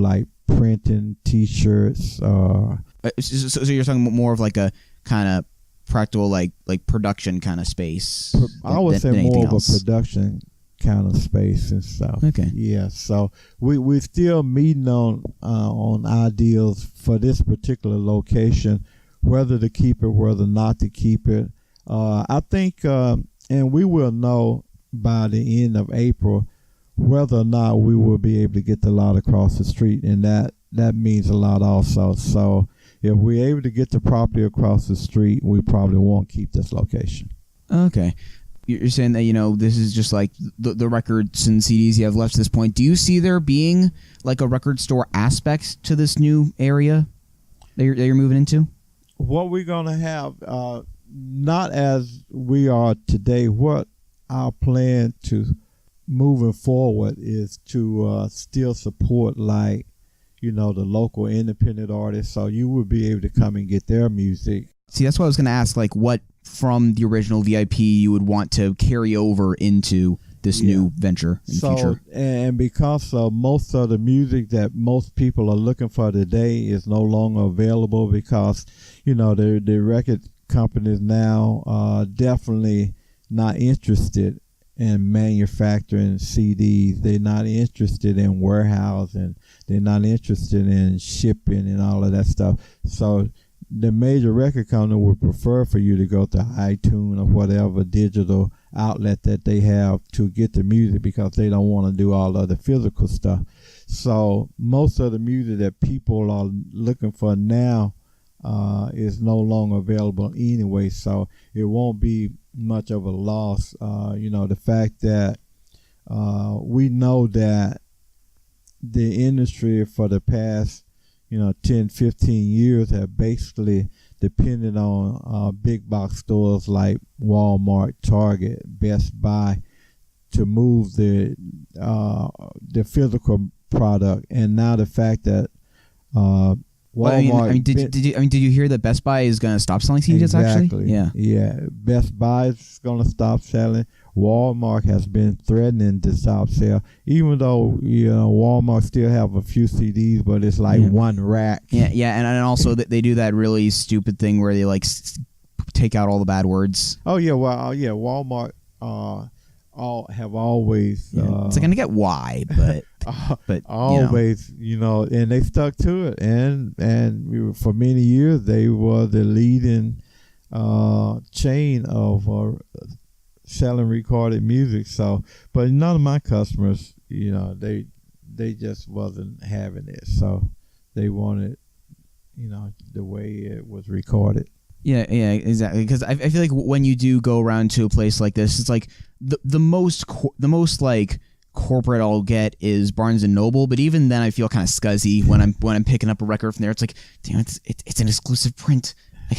[SPEAKER 3] printing T-shirts.
[SPEAKER 2] So you're talking more of a kind of practical like production kind of space.
[SPEAKER 3] I would say
[SPEAKER 2] anything
[SPEAKER 3] more of
[SPEAKER 2] else.
[SPEAKER 3] a production kind of space and stuff.
[SPEAKER 2] Okay.
[SPEAKER 3] Yeah. So we're still meeting on ideas for this particular location, whether to keep it, whether not to keep it. I think, and we will know by the end of April whether or not we will be able to get the lot across the street, and that means a lot also. So if we're able to get the property across the street, we probably won't keep this location.
[SPEAKER 2] Okay. You're saying that, this is just like the records and CDs you have left to this point. Do you see there being like a record store aspect to this new area that you're moving into?
[SPEAKER 3] What we're going to have, not as we are today, what our plan to moving forward is to still support the local independent artists. So you would be able to come and get their music.
[SPEAKER 2] See, that's what I was going to ask, like what from the original v.i.p you would want to carry over into this new venture in the future.
[SPEAKER 3] And because most of the music that most people are looking for today is no longer available because, the record companies now are definitely not interested in manufacturing CDs. They're not interested in warehousing. They're not interested in shipping and all of that stuff. So the major record company would prefer for you to go to iTunes or whatever digital outlet that they have to get the music because they don't want to do all of the physical stuff. So most of the music that people are looking for now is no longer available anyway. So it won't be much of a loss. The fact that we know that the industry for the past 10, 15 years have basically depended on big box stores like Walmart, Target, Best Buy to move the physical product. And now the fact that Walmart.
[SPEAKER 2] Did you hear that Best Buy is going to stop selling CDs?
[SPEAKER 3] Exactly.
[SPEAKER 2] Actually,
[SPEAKER 3] Yeah. Best Buy is going to stop selling. Walmart has been threatening to stop sell, even though Walmart still have a few CDs, but it's like one rack.
[SPEAKER 2] Yeah, and also they do that really stupid thing where they take out all the bad words.
[SPEAKER 3] Oh yeah, Walmart have always.
[SPEAKER 2] It's like I get why, but
[SPEAKER 3] always, and they stuck to it, and for many years they were the leading chain of selling recorded music. So, but none of my customers, they just wasn't having it. So they wanted, the way it was recorded.
[SPEAKER 2] Yeah, exactly. Because I feel like when you do go around to a place like this, it's like the most like corporate I'll get is Barnes and Noble. But even then, I feel kind of scuzzy when I'm picking up a record from there. It's like, damn, it's an exclusive print. I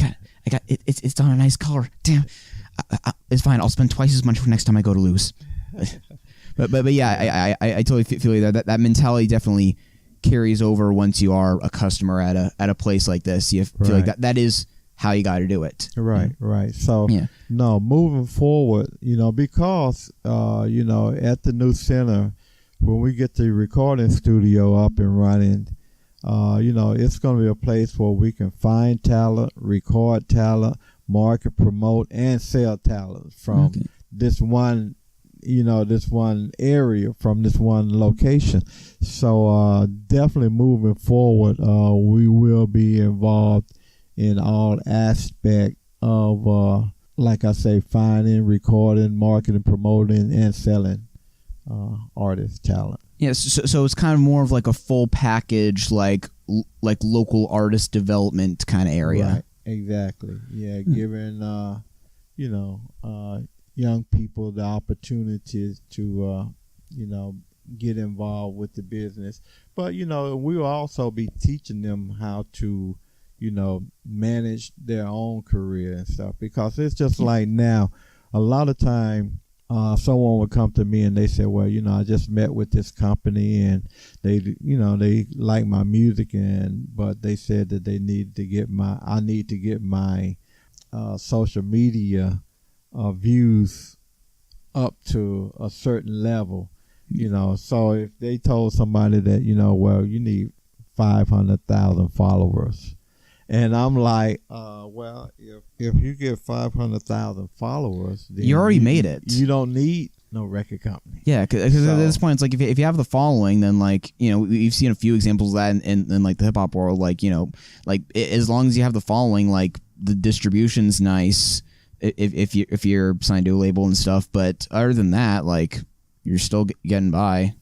[SPEAKER 2] got it. It's done a nice color. Damn. It's fine. I'll spend twice as much for next time I go to lose. but yeah, I totally feel you there. That mentality definitely carries over once you are a customer at a place like this. You feel like that is how you got to do it.
[SPEAKER 3] Right. So no, moving forward, because at the new center, when we get the recording studio up and running, it's going to be a place where we can find talent, record talent, market, promote, and sell talent from this one area, from this one location. So definitely moving forward, we will be involved in all aspect of, like I say, finding, recording, marketing, promoting, and selling artist talent.
[SPEAKER 2] Yes, so it's kind of more of like a full package, like local artist development kind of area.
[SPEAKER 3] Right. Exactly. Yeah, giving young people the opportunity to get involved with the business, but we will also be teaching them how to manage their own career and stuff, because it's just like now, a lot of time someone would come to me and they say, well, I just met with this company and they like my music, but they said that I need to get my social media views up to a certain level, So if they told somebody that, well, you need 500,000 followers, And I'm like, well, if you get 500,000 followers, then
[SPEAKER 2] you already made it.
[SPEAKER 3] You don't need no record company.
[SPEAKER 2] Yeah, because at this point, it's like if you have the following, then like we've seen a few examples of that in like the hip hop world. Like like as long as you have the following, like the distribution's nice if you're signed to a label and stuff. But other than that, like you're still getting by.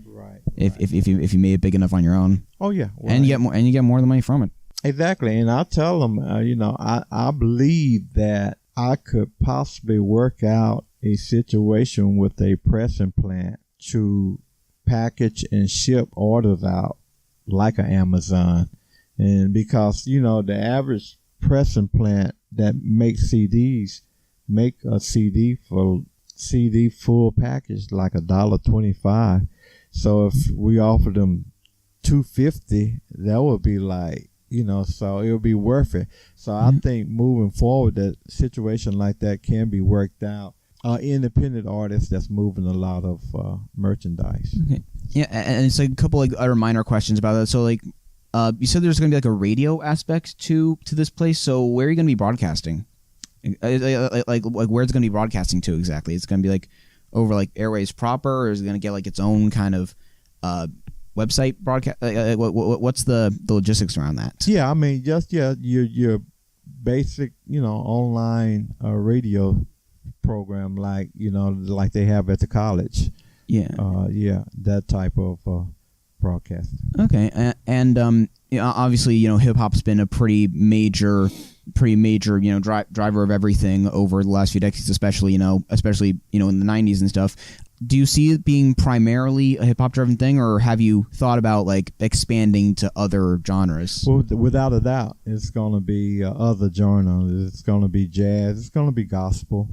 [SPEAKER 3] Right.
[SPEAKER 2] If you made it big enough on your own.
[SPEAKER 3] Oh yeah. Right.
[SPEAKER 2] And you get more of the money from it.
[SPEAKER 3] Exactly, and I tell them, I believe that I could possibly work out a situation with a pressing plant to package and ship orders out like an Amazon, and because the average pressing plant that makes CDs make a CD full package like $1.25. So if we offer them $2.50, that would be like. So it'll be worth it. So I think moving forward, that situation like that can be worked out. Independent artists that's moving a lot of merchandise.
[SPEAKER 2] Okay. Yeah, and it's like a couple like other minor questions about that. So like, you said there's going to be like a radio aspect to this place. So where are you going to be broadcasting? Like where it's going to be broadcasting to exactly? It's going to be like over like airways proper, or is it going to get like its own kind of website broadcast? What's the logistics around that?
[SPEAKER 3] Yeah, I mean, just your basic online radio program like like they have at the college.
[SPEAKER 2] Yeah,
[SPEAKER 3] that type of broadcast.
[SPEAKER 2] Okay, and obviously hip hop's been a pretty major driver of everything over the last few decades, especially in the 90s and stuff. Do you see it being primarily a hip-hop driven thing, or have you thought about like expanding to other genres?
[SPEAKER 3] Well, without a doubt, it's going to be other genres. It's going to be jazz. It's going to be gospel.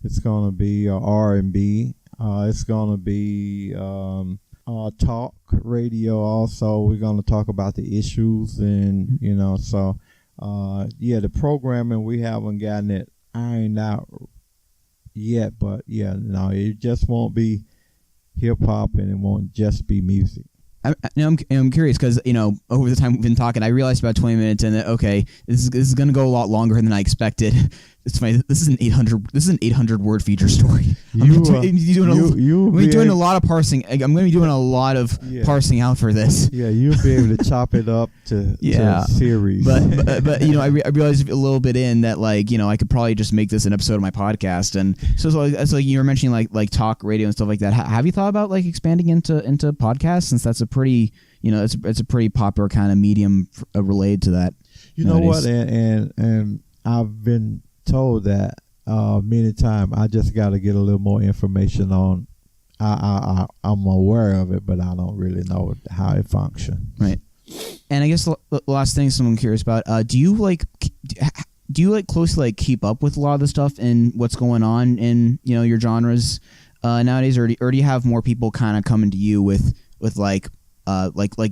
[SPEAKER 3] It's going to be R&B. It's going to be talk radio. Also, we're going to talk about the issues, and the programming, we haven't gotten it ironed out yet, but it just won't be hip hop, and it won't just be music.
[SPEAKER 2] I'm curious because over the time we've been talking, I realized about 20 minutes in that this is going to go a lot longer than I expected. It's funny. This is an 800 word feature story. I'm going to be doing a lot of parsing. I'm going to be doing a lot of parsing out for this.
[SPEAKER 3] Yeah, you'll be able to chop it up to a series.
[SPEAKER 2] But I realized a little bit in that I could probably just make this an episode of my podcast. And so like you were mentioning like talk radio and stuff like that. Have you thought about like expanding into podcasts, since that's a pretty it's a pretty popular kind of medium related to that?
[SPEAKER 3] You know what? And I've been told that many times. I just got to get a little more information on. I'm aware of it, but I don't really know how it functions. Right.
[SPEAKER 2] And I guess the last thing I'm curious about, do you closely keep up with a lot of the stuff and what's going on in your genres nowadays, or do you have more people kind of coming to you with like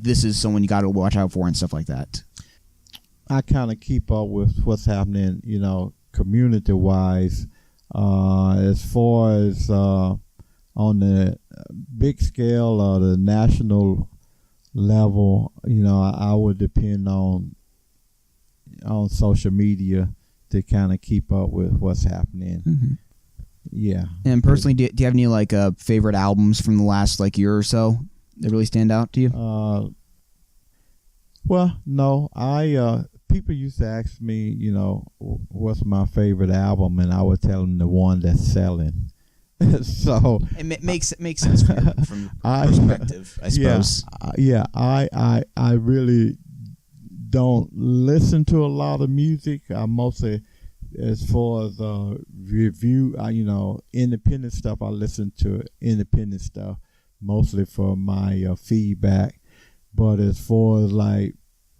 [SPEAKER 2] this is someone you got to watch out for and stuff like that?
[SPEAKER 3] I kind of keep up with what's happening, community-wise. As far as on the big scale or the national level, I would depend on social media to kind of keep up with what's happening. Mm-hmm. Yeah.
[SPEAKER 2] And personally, do you have any favorite albums from the last year or so that really stand out to you?
[SPEAKER 3] Well, no, people used to ask me, what's my favorite album, and I would tell them the one that's selling. So
[SPEAKER 2] it makes sense from your perspective, I suppose.
[SPEAKER 3] I really don't listen to a lot of music. I mostly, as far as review, independent stuff, I listen to independent stuff mostly for my feedback. But as far as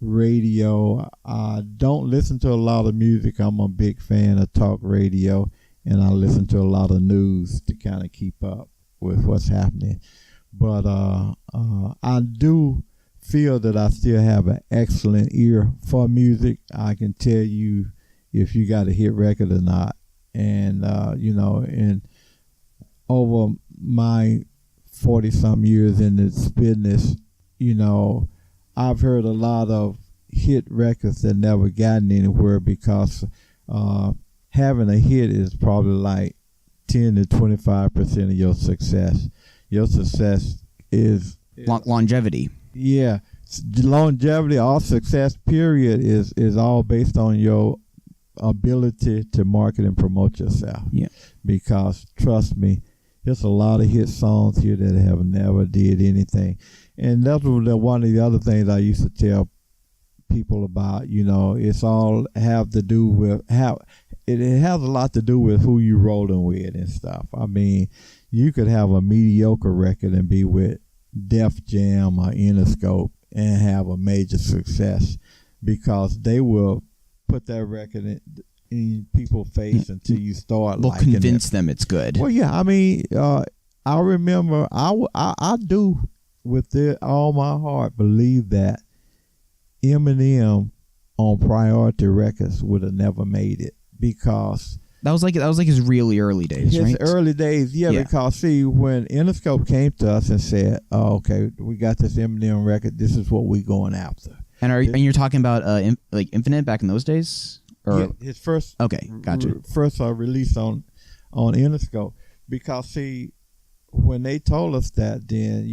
[SPEAKER 3] radio, I don't listen to a lot of music. I'm a big fan of talk radio, and I listen to a lot of news to kind of keep up with what's happening. But I do feel that I still have an excellent ear for music. I can tell you if you got a hit record or not. And, and over my 40-some years in this business, I've heard a lot of hit records that never gotten anywhere because having a hit is probably like 10 to 25% of your success. Your success is
[SPEAKER 2] longevity.
[SPEAKER 3] Yeah, longevity, all success, period, is all based on your ability to market and promote yourself.
[SPEAKER 2] Yeah.
[SPEAKER 3] Because trust me, there's a lot of hit songs here that have never did anything. And that's one of the other things I used to tell people about. It's all have to do with how it has a lot to do with who you rolling with and stuff. I mean, you could have a mediocre record and be with Def Jam or Interscope and have a major success because they will put that record in people's face until you start
[SPEAKER 2] We'll
[SPEAKER 3] liking
[SPEAKER 2] convince
[SPEAKER 3] it.
[SPEAKER 2] them it's good.
[SPEAKER 3] Well, yeah, I mean, I remember, I do with all my heart believe that Eminem on Priority Records would have never made it because
[SPEAKER 2] that was like his really early days, right?
[SPEAKER 3] His early days, yeah, because see, when Interscope came to us and said, "Oh, okay, we got this Eminem record. This is what we going after."
[SPEAKER 2] And you're talking about like Infinite back in those days, or
[SPEAKER 3] yeah, his first
[SPEAKER 2] gotcha.
[SPEAKER 3] First release on Interscope, because see, when they told us that, then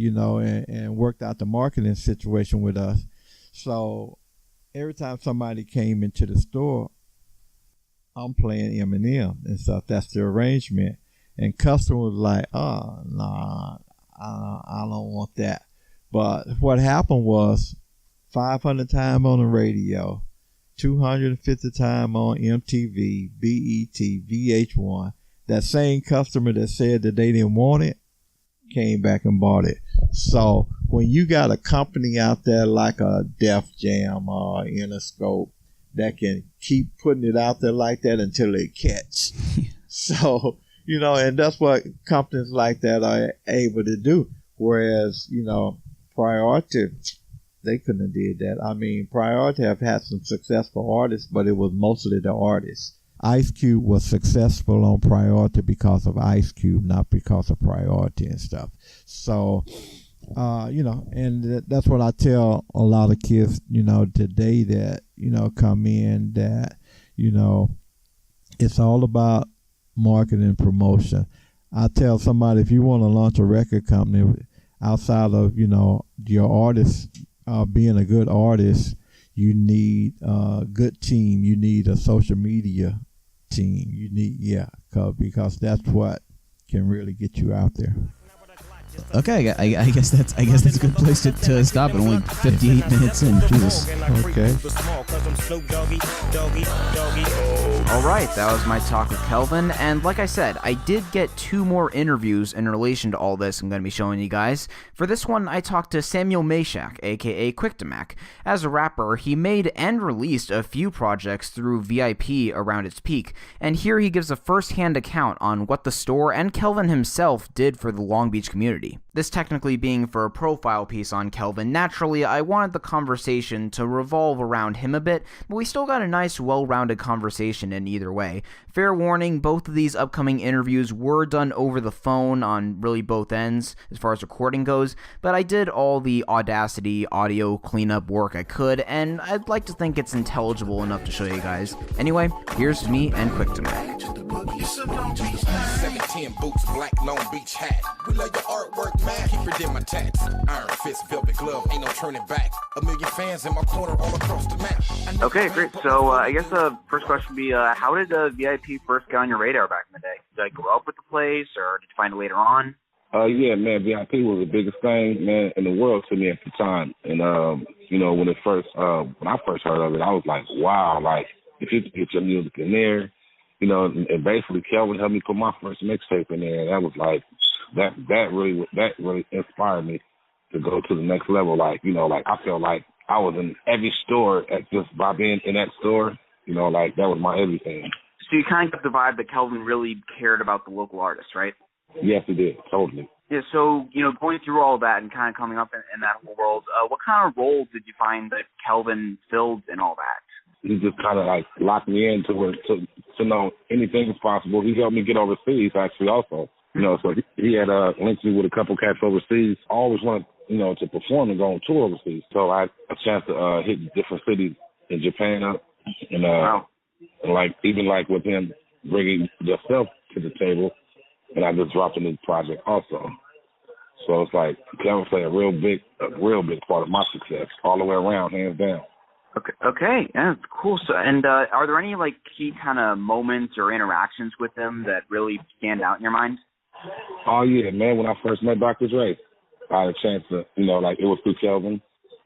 [SPEAKER 3] and worked out the marketing situation with us, so every time somebody came into the store, I'm playing Eminem and stuff. That's the arrangement. And customer was like, "Oh, nah, I don't want that." But what happened was 500 times on the radio, 250 times on MTV, BET, VH1. That same customer that said that they didn't want it came back and bought it. So when you got a company out there like a Def Jam or Interscope that can keep putting it out there like that until it catch. So, and that's what companies like that are able to do. Whereas, Priority, they couldn't have did that. I mean, Priority have had some successful artists, but it was mostly the artists. Ice Cube was successful on Priority because of Ice Cube, not because of Priority and stuff. So, and that's what I tell a lot of kids, today that, come in that, it's all about marketing and promotion. I tell somebody, if you want to launch a record company outside of, your artist being a good artist, you need a good team. You need a social media team. You need, because that's what can really get you out there.
[SPEAKER 2] Okay, I guess that's a good place to stop. At only 58 minutes in. Jesus.
[SPEAKER 3] Okay.
[SPEAKER 1] Alright, that was my talk with Kelvin, and like I said, I did get 2 more interviews in relation to all this I'm going to be showing you guys. For this one, I talked to Samuel Meshack, aka Quictamac. As a rapper, he made and released a few projects through v.i.p. around its peak, and here he gives a first-hand account on what the store and Kelvin himself did for the Long Beach community. This technically being for a profile piece on Kelvin. Naturally, I wanted the conversation to revolve around him a bit, but we still got a nice, well-rounded conversation in either way. Fair warning, both of these upcoming interviews were done over the phone on really both ends as far as recording goes, but I did all the Audacity audio cleanup work I could, and I'd like to think it's intelligible enough to show you guys. Anyway, here's me and Quictamac.
[SPEAKER 4] 710 boots, black Long Beach hat. We love your artwork, man. Keep it in my tats. Iron fist, velvet glove, ain't no turning back. A million fans in my corner all across the map.
[SPEAKER 5] Okay, great. So I guess the first question would be, how did v.i.p. first get on your radar back in the day? Did I grow up with the place, or did you find it later on?
[SPEAKER 6] Yeah, man, v.i.p. was the biggest thing, man, in the world to me at the time. And, when I first heard of it, I was like, wow, like, if you could get your music in there, and basically Kelvin helped me put my first mixtape in there, and that was like, that really inspired me to go to the next level. Like, I felt like I was in every store just by being in that store, like that was my everything.
[SPEAKER 5] So you kind of got the vibe that Kelvin really cared about the local artists, right?
[SPEAKER 6] Yes, he did, totally.
[SPEAKER 5] Yeah, so, going through all that and kind of coming up in that whole world, what kind of role did you find that Kelvin filled in all that?
[SPEAKER 6] He just kind of like locked me in to know anything is possible. He helped me get overseas actually also. So he had linked me with a couple cats overseas. I always wanted, to perform and go on tour overseas. So I had a chance to hit different cities in Japan up, and
[SPEAKER 5] Wow.
[SPEAKER 6] and like even like with him bringing yourself to the table, and I just dropped a new project also. So it's like Kelvin played a real big part of my success all the way around, hands down.
[SPEAKER 5] Okay, yeah, that's cool. So, and are there any like key kind of moments or interactions with him that really stand out in your mind?
[SPEAKER 6] Oh yeah, man! When I first met Dr. Dre, I had a chance to, like it was through Kelvin.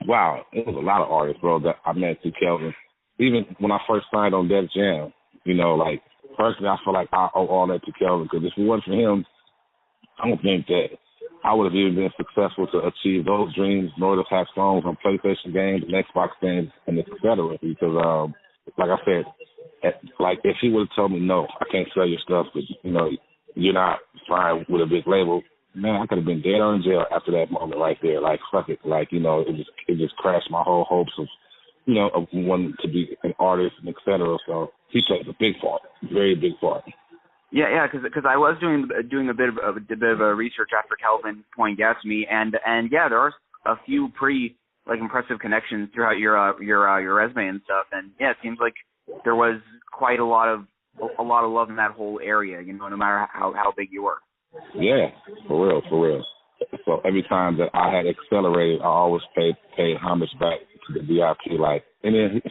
[SPEAKER 6] Wow, it was a lot of artists, bro, that I met through Kelvin. Even when I first signed on Def Jam, like personally, I feel like I owe all that to Kelvin, because if it wasn't for him, I don't think that I would have even been successful to achieve those dreams, nor to have songs on PlayStation games and Xbox games and et cetera. Because, like I said, like if he would have told me, no, I can't sell your stuff because, you're not signed with a big label, man, I could have been dead or in jail after that moment right there. Like, fuck it. Like, it just crashed my whole hopes of, of wanting to be an artist and et cetera. So he plays a big part, very big part.
[SPEAKER 5] Yeah, because I was doing a bit of a research after Kelvin point gas to me, and yeah, there are a few pretty like impressive connections throughout your resume and stuff, and yeah, it seems like there was quite a lot of love in that whole area, no matter how big you were.
[SPEAKER 6] Yeah, for real. So every time that I had accelerated, I always paid homage back to the v.i.p. Like, and then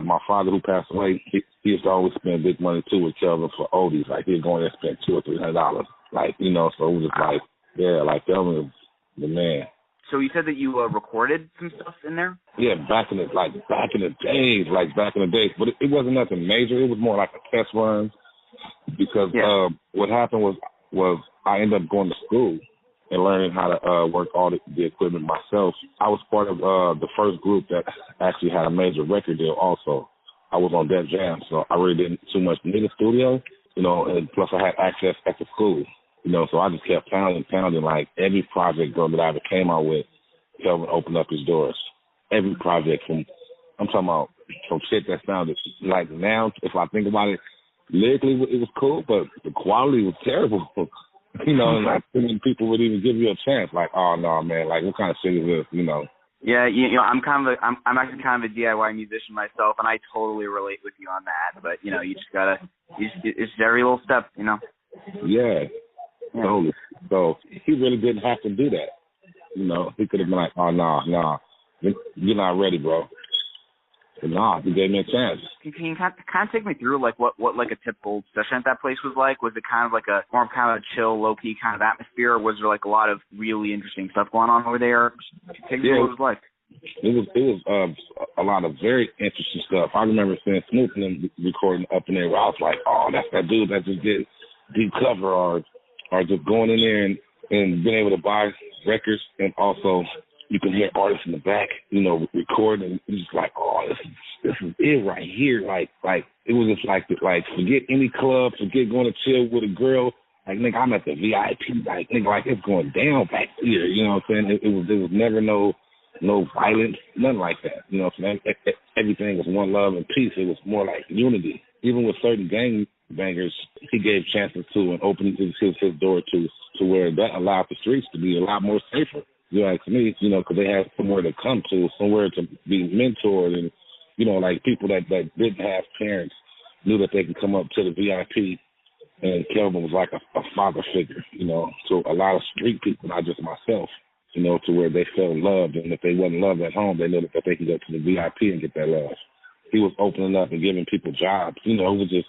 [SPEAKER 6] my father who passed away, he used to always spend big money too with Kelvin for oldies. Like he'd go in there and spend $200 or $300. Like, so it was just like, yeah, like Kelvin was the man.
[SPEAKER 5] So you said that you recorded some stuff in there?
[SPEAKER 6] Yeah, back in the days. But it wasn't nothing major. It was more like a test run, because what happened was I ended up going to school and learning how to work all the equipment myself. I was part of the first group that actually had a major record deal also. I was on Def Jam, so I really didn't too much need a studio, and plus I had access at the school, so I just kept pounding, like every project that I ever came out with, Kelvin opened up his doors. Every project I'm talking about from shit that sounded like, now, if I think about it, lyrically it was cool, but the quality was terrible. And like people would even give you a chance, like, oh no, man, like what kind of shit is this,
[SPEAKER 5] Yeah, I'm actually kind of a DIY musician myself, and I totally relate with you on that. But you just gotta, it's every little step,
[SPEAKER 6] Yeah, totally. So he really didn't have to do that. He could have been like, oh no, you're not ready, bro. But nah, he gave me a chance.
[SPEAKER 5] Can you kind of take me through like what like a typical session at that place was like? Was it kind of like a more kind of a chill, low key kind of atmosphere, or was there like a lot of really interesting stuff going on over there? Take me through what it was like.
[SPEAKER 6] It was a lot of very interesting stuff. I remember seeing Snoop and them recording up in there where I was like, oh, that's that dude that just did deep cover, or just going in there and being able to buy records, and also you can hear artists in the back, recording, and it's just like, oh, this is it right here. Like it was just like forget any club, forget going to chill with a girl. Like, nigga, I'm at the v.i.p. Like, nigga, like it's going down back here. You know what I'm saying? There was never no violence, nothing like that. You know what I'm saying? Everything was one love and peace. It was more like unity. Even with certain gang bangers, he gave chances to and opened his door to where that allowed the streets to be a lot more safer. You ask me, because they had somewhere to come to, somewhere to be mentored, and, like people that didn't have parents knew that they could come up to the v.i.p. And Kelvin was like a father figure, to a lot of street people, not just myself, to where they felt loved. And if they wasn't loved at home, they knew that they could go to the v.i.p. and get that love. He was opening up and giving people jobs. It was just,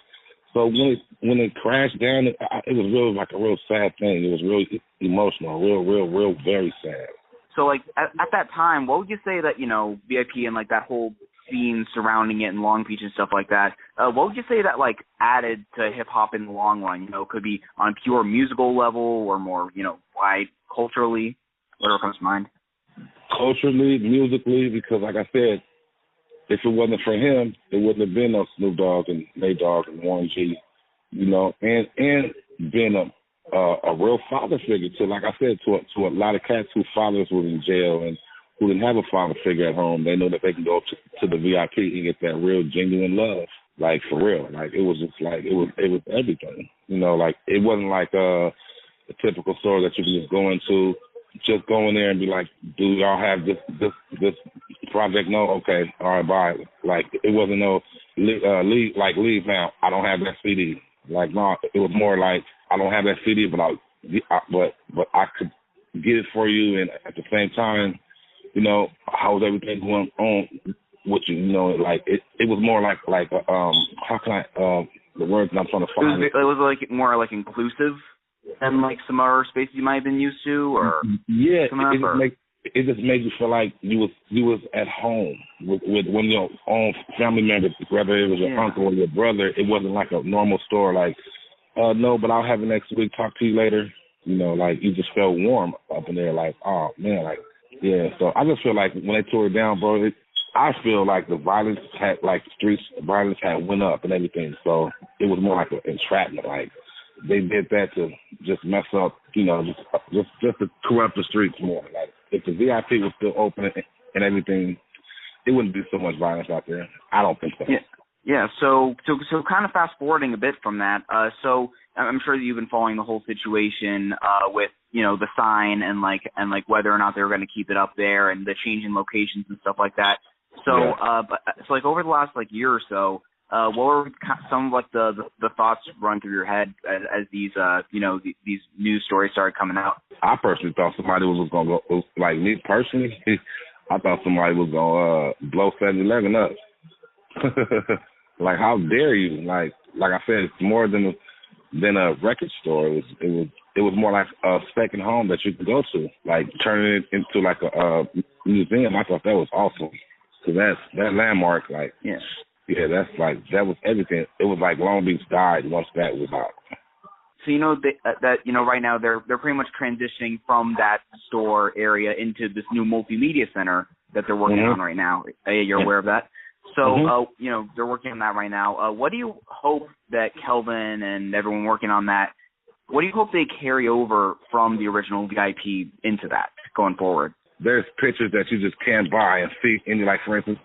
[SPEAKER 6] so when it crashed down, it was really like a real sad thing. It was really emotional, real, very sad.
[SPEAKER 5] So, like, at that time, what would you say that, v.i.p. and, like, that whole scene surrounding it in Long Beach and stuff like that, what would you say that, like, added to hip-hop in the long run? Could be on a pure musical level or more, wide culturally, whatever comes to mind.
[SPEAKER 6] Culturally, musically, because, like I said, if it wasn't for him, there wouldn't have been no Snoop Dogg and Nate Dogg and Warren G, and being a real father figure to, like I said, to a lot of cats whose fathers were in jail and who didn't have a father figure at home. They know that they can go to the v.i.p. and get that real genuine love, like for real. Like it was just like it was everything. Like it wasn't like a typical store that you can just go into just go in there and be like, do y'all have this project? No, okay, all right, bye. Like it wasn't no leave now. I don't have that CD. Like no, it was more like I don't have that CD, but I could get it for you, and at the same time, you know, how's everything going on with you? You know, like it was more like how can I the words that I'm trying to find.
[SPEAKER 5] It was like more like inclusive than like some other spaces you might have been used to, or
[SPEAKER 6] yeah, it just made you feel like you was at home with one of your own family members, whether it was your uncle or your brother. It wasn't like a normal store, like no, but I'll have it next week. Talk to you later. You know, like you just felt warm up in there, like oh man, like yeah. So I just feel like when they tore it down, bro, I feel like the violence had, like the streets violence had went up and everything. So it was more like an entrapment. Like they did that to just mess up, you know, just to corrupt the streets more. Like if the VIP was still open and everything, it wouldn't be so much violence out there. I don't think so.
[SPEAKER 5] Yeah. So kind of fast forwarding a bit from that. So I'm sure that you've been following the whole situation with, you know, the sign and like whether or not they were going to keep it up there and the change in locations and stuff like that. So, so like over the last like year or so, what were some of like the thoughts run through your head as these you know these news stories started coming out?
[SPEAKER 6] I personally thought somebody was going to go, like me personally, I thought somebody was going to blow 7-Eleven up. Like how dare you? Like I said, it's more than a record store. It was more like a second home that you could go to, like turning it into like a museum. I thought that was awesome. So that landmark, like, that's like, that was everything. It was like Long Beach died once that was out.
[SPEAKER 5] So, you know, that you know, right now they're pretty much transitioning from that store area into this new multimedia center that they're working on right now. You're aware of that? So, you know, they're working on that right now. What do you hope that Kelvin and everyone working on that, what do you hope they carry over from the original VIP into that going forward?
[SPEAKER 6] There's pictures that you just can't buy and see. And like, for instance,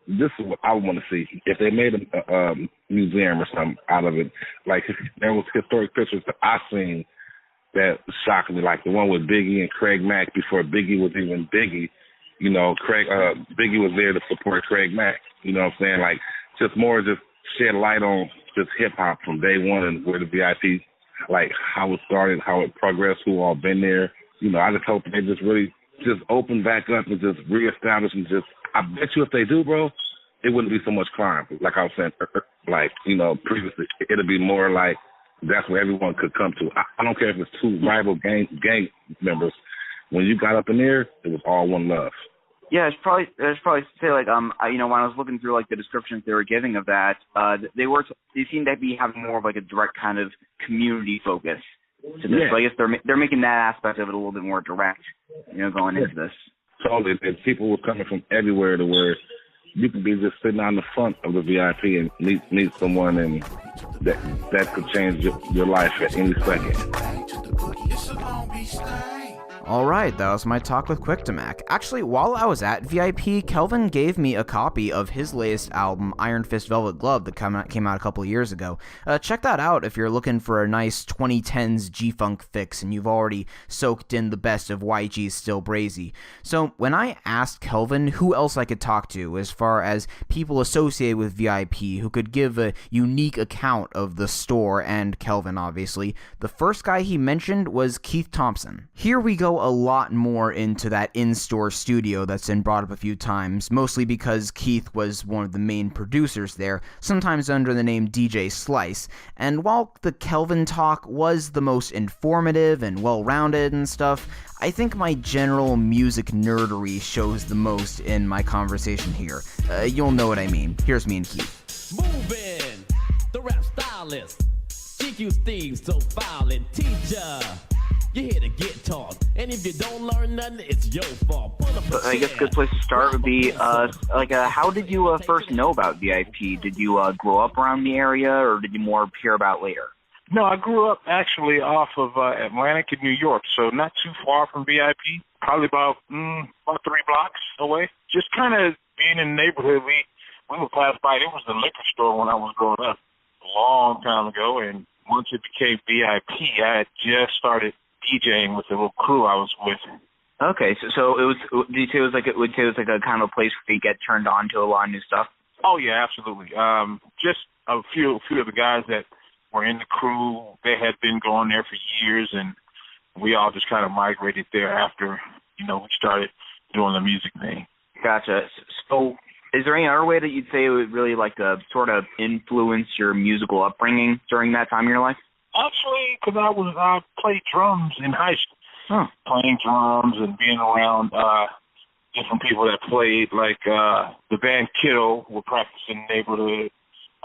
[SPEAKER 6] this is what I want to see. If they made a museum or something out of it, like there was historic pictures that I seen that shocked me, like the one with Biggie and Craig Mack before Biggie was even Biggie. You know, Biggie was there to support Craig Mack. You know what I'm saying? Like just shed light on just hip hop from day one and where the VIP, like how it started, how it progressed, who all been there. You know, I just hope they just really just open back up and just reestablish and just, I bet you if they do, bro, it wouldn't be so much crime. Like I was saying, like, you know, previously, it'll be more like that's where everyone could come to. I don't care if it's two rival gang members. When you got up in there, it was all one love.
[SPEAKER 5] Yeah, it's probably say like you know, when I was looking through like the descriptions they were giving of that, they seemed to be having more of like a direct kind of community focus to this. So I guess they're making that aspect of it a little bit more direct, you know, going into this.
[SPEAKER 6] Totally. And people were coming from everywhere to where you could be just sitting on the front of the VIP and meet someone, and that could change your life at any second.
[SPEAKER 1] All right, that was my talk with Quictamac. Actually, while I was at VIP, Kelvin gave me a copy of his latest album, Iron Fist Velvet Glove, that came out a couple of years ago. Check that out if you're looking for a nice 2010s G-Funk fix and you've already soaked in the best of YG's Still Brazy. So when I asked Kelvin who else I could talk to as far as people associated with VIP who could give a unique account of the store and Kelvin, obviously, the first guy he mentioned was Keith Thompson. Here we go a lot more into that in-store studio that's been brought up a few times, mostly because Keith was one of the main producers there, sometimes under the name DJ Slice, and while the Kelvin talk was the most informative and well-rounded and stuff, I think my general music nerdery shows the most in my conversation here. You'll know what I mean. Here's me and Keith.
[SPEAKER 7] Movin, the rap stylist, GQ's theme so foul and teacher. You're here to get taught, and if you don't learn nothing, it's your fault.
[SPEAKER 5] I guess a good place to start would be, how did you first know about VIP? Did you grow up around the area, or did you more hear about later?
[SPEAKER 8] No, I grew up actually off of Atlantic in New York, so not too far from VIP, probably about 3 blocks away. Just kind of being in the neighborhood, we would pass by. It was the liquor store when I was growing up a long time ago, and once it became VIP, I had just started DJing with the little crew I was with.
[SPEAKER 5] Okay, so it was. Did you say it was like a kind of a place where you get turned on to a lot of new stuff?
[SPEAKER 8] Oh yeah, absolutely. Just a few of the guys that were in the crew, they had been going there for years, and we all just kind of migrated there after, we started doing the music thing.
[SPEAKER 5] Gotcha. So, is there any other way that you'd say it would really like to sort of influence your musical upbringing during that time in your life?
[SPEAKER 8] Actually, because I played drums in high school, playing drums and being around different people that played, like the band Kiddo would practice in the neighborhood.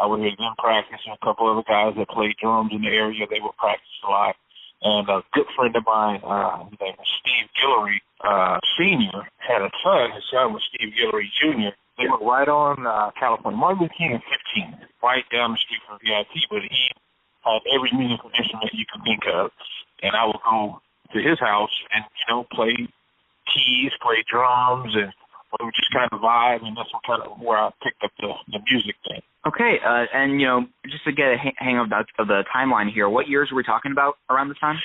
[SPEAKER 8] I would hear them practice, and a couple other guys that played drums in the area, they would practice a lot. And a good friend of mine, his name was Steve Guillory, Sr., had a son. His son was Steve Guillory, Jr. They were right on California, Martin Luther King and 15th, right down the street from v.i.p., but he had every musical instrument you could think of. And I would go to his house and, play keys, play drums, and we would just kind of vibe, and that's where I picked up the music thing.
[SPEAKER 5] Okay, and just to get a hang of the timeline here, what years were we talking about around this time?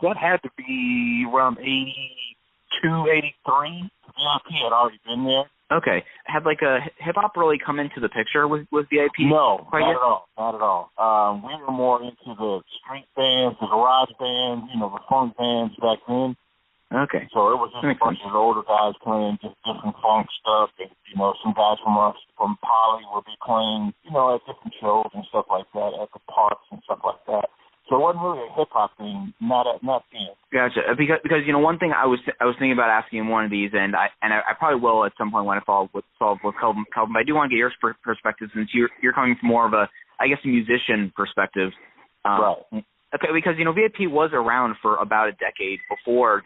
[SPEAKER 8] That had to be around 82, 83. v.i.p. had already been there.
[SPEAKER 5] Okay, had like a hip hop really come into the picture with v.i.p.?
[SPEAKER 8] No, not at all. We were more into the street bands, the garage bands, the funk bands back then.
[SPEAKER 5] Okay.
[SPEAKER 8] So it was just a bunch of older guys playing just different funk stuff, and some guys from Poly would be playing, at different shows and stuff like that, at the parks and stuff like that. So it wasn't really a hip hop thing, not then.
[SPEAKER 5] Gotcha. Because one thing I was thinking about asking in one of these, and I probably will at some point when I follow with Kelvin, but I do want to get your perspective since you're coming from more of a musician perspective.
[SPEAKER 8] Right.
[SPEAKER 5] Okay, because v.i.p. was around for about a decade before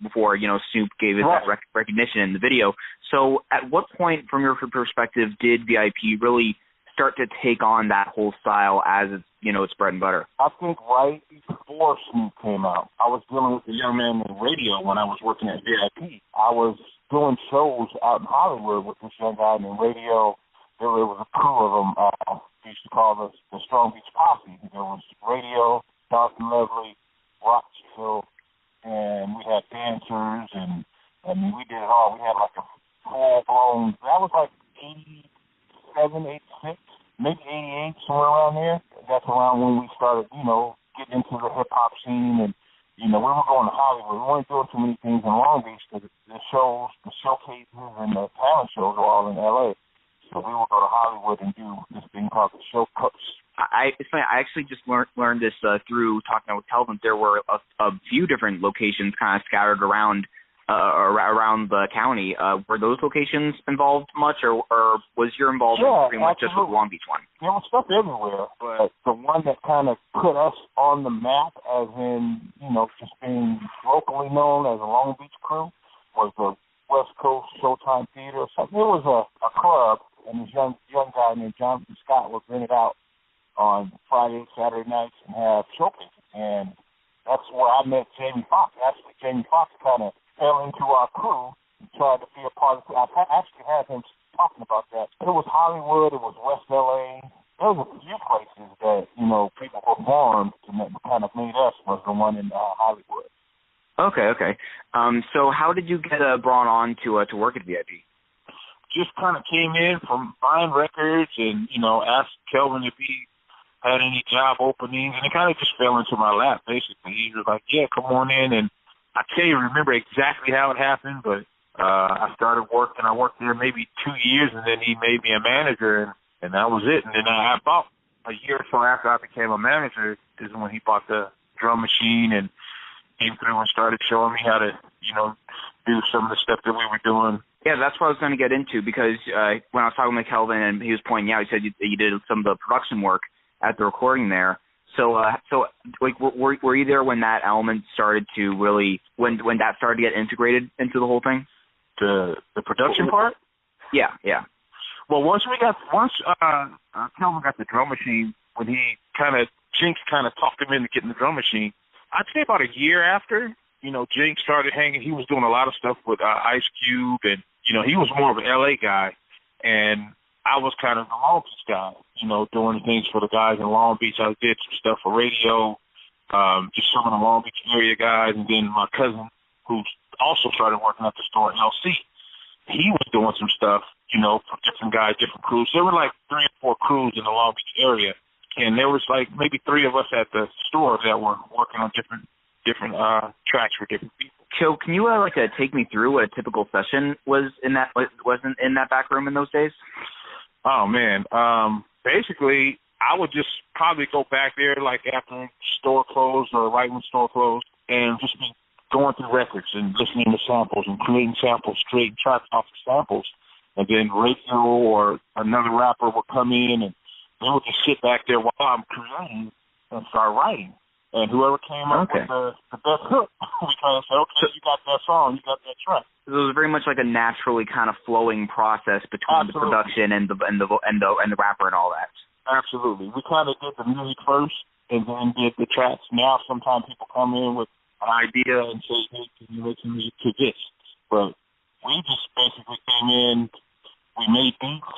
[SPEAKER 5] before Snoop gave it that recognition in the video. So, at what point, from your perspective, did v.i.p. really start to take on that whole style as its bread and butter?
[SPEAKER 8] I think right before Snoop came out, I was dealing with a young man in radio when I was working at v.i.p. I was doing shows out in Hollywood with this young guy in radio. There was a crew of them. We used to call us the Strong Beach Posse. There was radio, Dark and Lovely, Rockville, and we had dancers, and we did it all. We had like a full-blown, that was like 87, 86, maybe 88, somewhere around there. That's around when we started, getting into the hip-hop scene, and, we were going to Hollywood. We weren't doing too many things in Long Beach because the shows, the showcases, and the talent shows were all in L.A., so we would go to Hollywood and do this thing called the show cups.
[SPEAKER 5] It's funny. I actually just learned this through talking with Kelvin. There were a few different locations kind of scattered around the county. Were those locations involved much, or was your involvement pretty much just with the Long Beach one?
[SPEAKER 8] There was stuff everywhere, but the one that kind of put us on the map, as in just being locally known as a Long Beach crew, was the Westcoast Showtime Theater or something. It was a club. And this young guy named Jonathan Scott would rent it out on Friday, Saturday nights and have showcases. And that's where I met Jamie Foxx. Actually, Jamie Foxx kind of fell into our crew and tried to be a part of it. I actually had him talking about that. It was Hollywood. It was West L.A. There was a few places that, people performed and kind of made us was the one in Hollywood.
[SPEAKER 5] Okay. So how did you get brought on to work at v.i.p.?
[SPEAKER 8] Just kind of came in from buying records and, asked Kelvin if he had any job openings, and it kind of just fell into my lap, basically. He was like, yeah, come on in, and I can't even remember exactly how it happened, but I started working. I worked there maybe 2 years, and then he made me a manager, and that was it. And then about a year or so after I became a manager is when he bought the drum machine and came through and started showing me how to, do some of the stuff that we were doing.
[SPEAKER 5] Yeah, that's what I was going to get into, because when I was talking with Kelvin and he was pointing out, he said you did some of the production work at the recording there. So were you there when that element started to really, when that started to get integrated into the whole thing?
[SPEAKER 8] The production part?
[SPEAKER 5] Yeah.
[SPEAKER 8] Well, once Kelvin got the drum machine, when Jinx kind of talked him into getting the drum machine, I'd say about a year after, Jinx started hanging. He was doing a lot of stuff with Ice Cube, and, he was more of an L.A. guy, and I was kind of the Long Beach guy, doing things for the guys in Long Beach. I did some stuff for radio, just some of the Long Beach area guys, and then my cousin, who also started working at the store, LC. He was doing some stuff, for different guys, different crews. There were like 3 or 4 crews in the Long Beach area, and there was like maybe 3 of us at the store that were working on different tracks for different people.
[SPEAKER 5] So can you take me through what a typical session wasn't in that back room in those days?
[SPEAKER 8] Oh man, basically I would just probably go back there like after store closed or right when store closed, and just be going through records and listening to samples and creating samples, creating tracks off of samples, and then radio or another rapper would come in and they would just sit back there while I'm creating and start writing. And whoever came up with the best hook, we kind of say, okay, you got that song, you got that track.
[SPEAKER 5] So it was very much like a naturally kind of flowing process between the production and the rapper and all that.
[SPEAKER 8] Absolutely. We kind of did the music first and then did the tracks. Now sometimes people come in with an idea and say, hey, can you make some music to this? But we just basically came in, we made beats.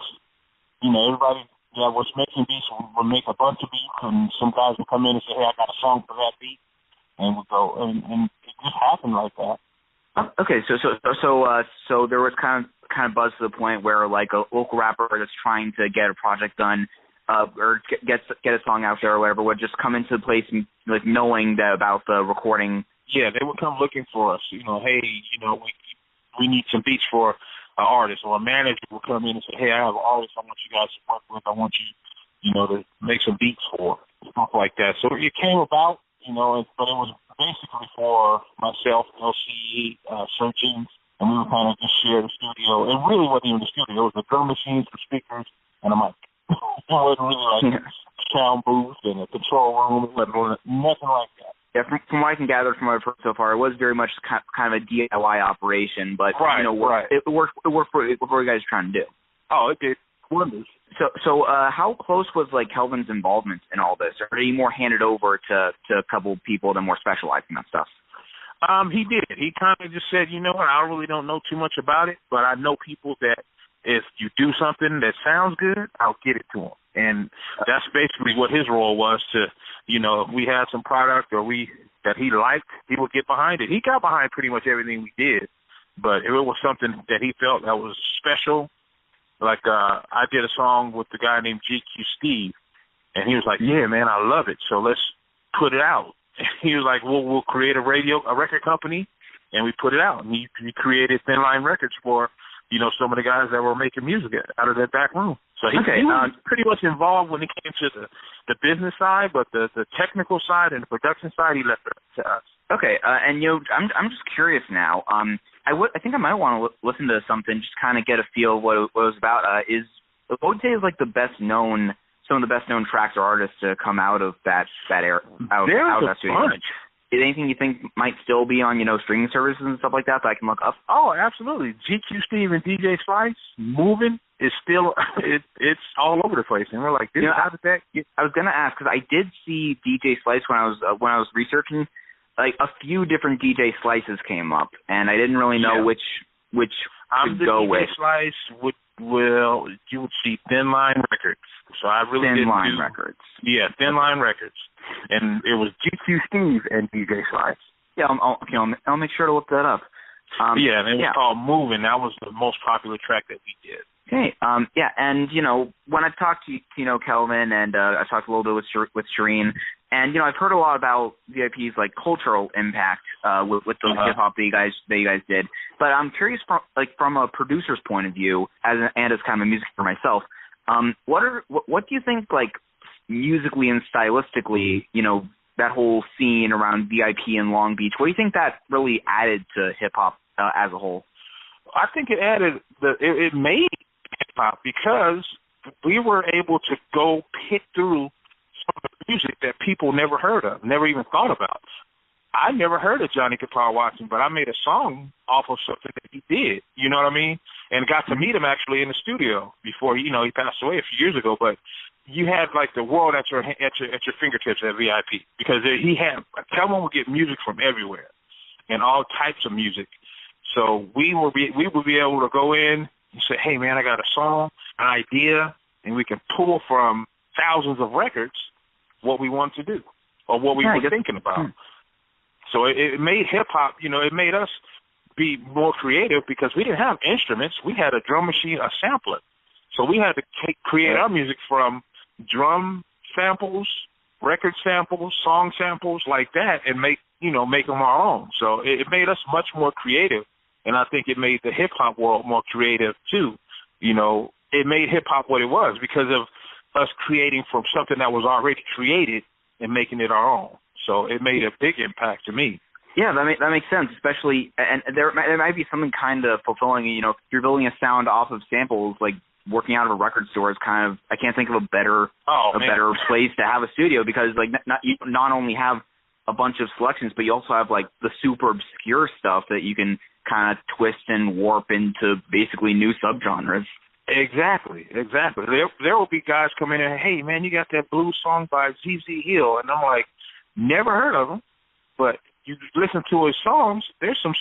[SPEAKER 8] Everybody that was making beats would make a bunch of beats, and some guys would come in and say, hey, I got a song for that beat. And we'd go, and it just happened like that.
[SPEAKER 5] Okay, so there was kind of buzz to the point where like a local rapper that's trying to get a project done, or get a song out there or whatever, would just come into the place and like knowing that about the recording.
[SPEAKER 8] Yeah, they would come looking for us. Hey, we need some beats for an artist, or a manager would come in and say, hey, I have an artist I want you guys to work with. I want you, to make some beats for, stuff like that. So it came about, but it was basically for myself, LC, Sir James, and we would kind of just share the studio. It really wasn't even the studio. It was the drum machines, the speakers, and a mic. It wasn't really like a sound booth and a control room, nothing like that.
[SPEAKER 5] Yeah, from what I can gather from what I've heard so far, it was very much kind of a DIY operation, but it worked for what you guys were trying to do.
[SPEAKER 8] Oh, it did wonders.
[SPEAKER 5] So how close was like Kelvin's involvement in all this, or did he more hand it over to a couple people that more specialized in that stuff?
[SPEAKER 8] He did. He kind of just said, what, I really don't know too much about it, but I know people that if you do something that sounds good, I'll get it to them. And that's basically what his role was to, if we had some product or that he liked, he would get behind it. He got behind pretty much everything we did, but if it was something that he felt that was special, like I did a song with the guy named GQ Steve, and he was like, yeah, man, I love it, so let's put it out. He was like, we'll create a record company, and we put it out. And he created Thin Line Records for, some of the guys that were making music out of that back room. So he was pretty much involved when it came to the business side, but the technical side and the production side, he left it to us.
[SPEAKER 5] Okay, and I'm just curious now. I think I might want to listen to something, just kind of get a feel of what it was about. What would you say is like some of the best known tracks or artists to come out of that era? Out of that studio? Is anything you think might still be on, streaming services and stuff like that I can look up?
[SPEAKER 8] Oh, absolutely. GQ Steve and DJ Slice, Movin' is still, it's all over the place. And we're like, how did that get? I
[SPEAKER 5] was going to ask, because I did see DJ Slice when I was researching. Like, a few different DJ Slices came up, and I didn't really know which to go with.
[SPEAKER 8] Slice you would see Thin Line Records. So I really didn't
[SPEAKER 5] Thin Line Records.
[SPEAKER 8] Yeah, Thin Line Records. And it was GQ Steve and DJ Slice.
[SPEAKER 5] Yeah, I'll make sure to look that up.
[SPEAKER 8] And it was called Movin'. That was the most popular track that we did.
[SPEAKER 5] Okay, and, when I talked to, Kelvin, and I talked a little bit with Shireen, and, I've heard a lot about v.i.p's, like, cultural impact with the hip-hop that you guys did. But I'm curious, from a producer's point of view, and as kind of a music for myself, what do you think, like, musically and stylistically, that whole scene around v.i.p. in Long Beach, what do you think that really added to hip-hop as a whole?
[SPEAKER 8] I think it added, it made hip-hop because we were able to go pick through some of the music that people never heard of, never even thought about. I never heard of Johnny Guitar Watson, but I made a song off of something that he did, you know what I mean? And got to meet him actually in the studio before, he passed away a few years ago, but you had like the world at your fingertips at v.i.p. because Kelvin would get music from everywhere and all types of music. So we would be able to go in and say, hey, man, I got a song, an idea, and we can pull from thousands of records what we want to do. or what we were thinking about. So it made hip-hop, it made us be more creative because we didn't have instruments. We had a drum machine, a sampler. So we had to create our music from drum samples, record samples, song samples like that, and make them our own. So it made us much more creative, and I think it made the hip-hop world more creative too. It made hip-hop what it was because of us creating from something that was already created and making it our own. So it made a big impact to me.
[SPEAKER 5] Yeah, that makes sense, especially, and there might be something kind of fulfilling. If you're building a sound off of samples, like working out of a record store is kind of, I can't think of a better place to have a studio because you not only have a bunch of selections, but you also have like the super obscure stuff that you can kind of twist and warp into basically new subgenres.
[SPEAKER 8] Exactly. There will be guys come in and, hey man, you got that blues song by Z.Z. Hill, and I'm like, never heard of him, but you listen to his songs. There's some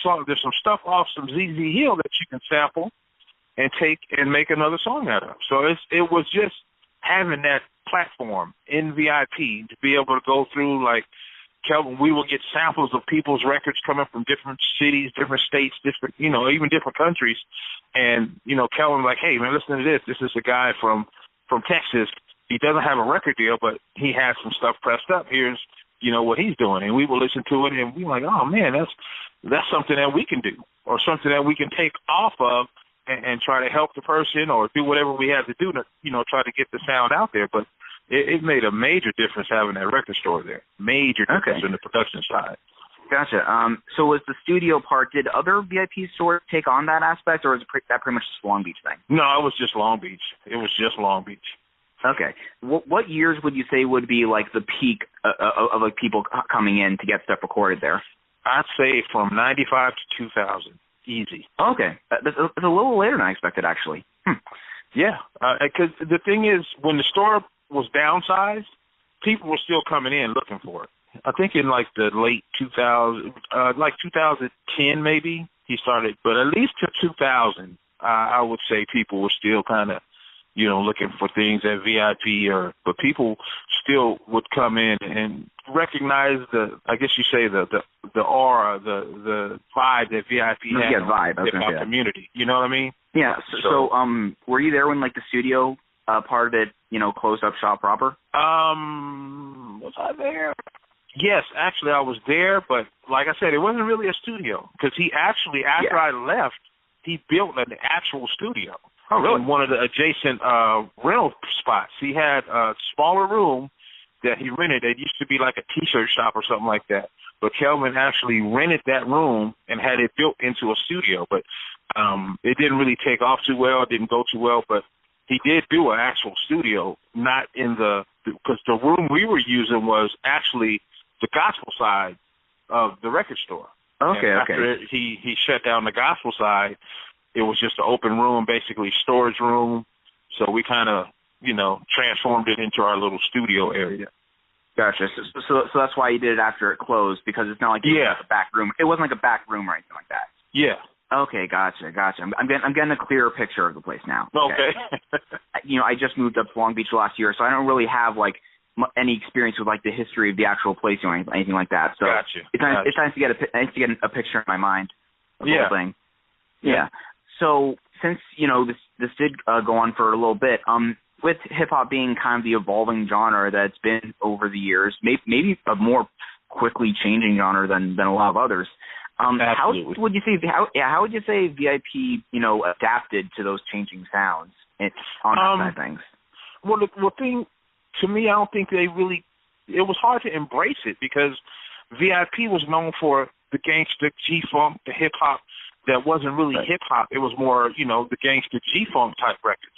[SPEAKER 8] stuff off some Z.Z. Hill that you can sample and take and make another song out of. So it was just having that platform in v.i.p. to be able to go through, like Kelvin, we will get samples of people's records coming from different cities, different states, different, even different countries. And, Kelvin like, hey man, listen to this. This is a guy from Texas. He doesn't have a record deal, but he has some stuff pressed up. Here's what he's doing, and we will listen to it, and we're like, oh man, that's something that we can do, or something that we can take off of and try to help the person, or do whatever we have to do to, try to get the sound out there. But it made a major difference having that record store there. Major difference in the production side.
[SPEAKER 5] Gotcha. So was the studio part? Did other v.i.p. stores take on that aspect, or was that pretty much just a Long Beach thing?
[SPEAKER 8] No, it was just Long Beach. It was just Long Beach.
[SPEAKER 5] Okay. What years would you say would be like the peak of like people coming in to get stuff recorded there?
[SPEAKER 8] I'd say from 95 to 2000. Easy.
[SPEAKER 5] Okay. It's a little later than I expected, actually.
[SPEAKER 8] Yeah. Because the thing is, when the store was downsized, people were still coming in looking for it. I think in like the late 2000, like 2010 maybe, he started. But at least to 2000, I would say people were still kind of, looking for things at v.i.p. But people still would come in and recognize I guess you say the aura, the vibe that v.i.p. had
[SPEAKER 5] vibe.
[SPEAKER 8] in the hip-hop community. You know what I mean?
[SPEAKER 5] Yeah. So were you there when like the studio part of it, closed up shop proper?
[SPEAKER 8] Was I there? Yes, actually I was there, but like I said, it wasn't really a studio because he actually, after I left, he built an actual studio. Oh, really? In one of the adjacent rental spots. He had a smaller room that he rented. It used to be like a T-shirt shop or something like that. But Kelvin actually rented that room and had it built into a studio. But it didn't really take off too well. It didn't go too well. But he did do an actual studio, not in because the room we were using was actually the gospel side of the record store.
[SPEAKER 5] Okay,
[SPEAKER 8] and after he shut down the gospel side, it was just an open room, basically storage room. So we kind of, transformed it into our little studio area.
[SPEAKER 5] Gotcha. So that's why you did it after it closed, because it's not like it was like a back room. It wasn't like a back room or anything like that.
[SPEAKER 8] Yeah.
[SPEAKER 5] Okay, gotcha. I'm getting a clearer picture of the place now.
[SPEAKER 8] Okay.
[SPEAKER 5] I just moved up to Long Beach last year, so I don't really have like any experience with like the history of the actual place or anything like that. So
[SPEAKER 8] gotcha.
[SPEAKER 5] It's nice to get a picture in my mind of the whole thing.
[SPEAKER 8] Yeah.
[SPEAKER 5] So since this did go on for a little bit, with hip hop being kind of the evolving genre that's been over the years, maybe a more quickly changing genre than a lot of others. How would you say v.i.p. adapted to those changing sounds on that side of things?
[SPEAKER 8] Well, the thing to me, I don't think they really. It was hard to embrace it because v.i.p. was known for the gangster G-funk, the hip hop that wasn't really hip hop. It was more, the gangster G-funk type records.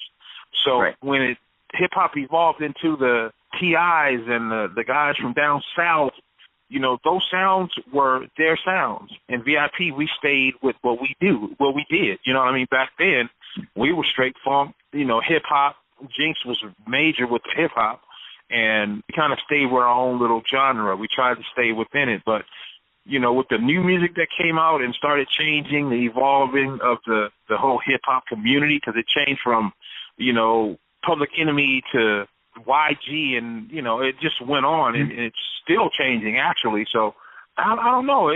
[SPEAKER 8] So when hip hop evolved into the T.I.s and the guys from down south, those sounds were their sounds. And v.i.p. we stayed with what we did. You know what I mean? Back then, we were straight funk, hip hop. Jinx was major with hip hop, and we kind of stayed with our own little genre. We tried to stay within it, but with the new music that came out and started changing, the evolving of the whole hip hop community, because it changed from Public Enemy to YG, and it just went on, and it's still changing actually. So I don't know.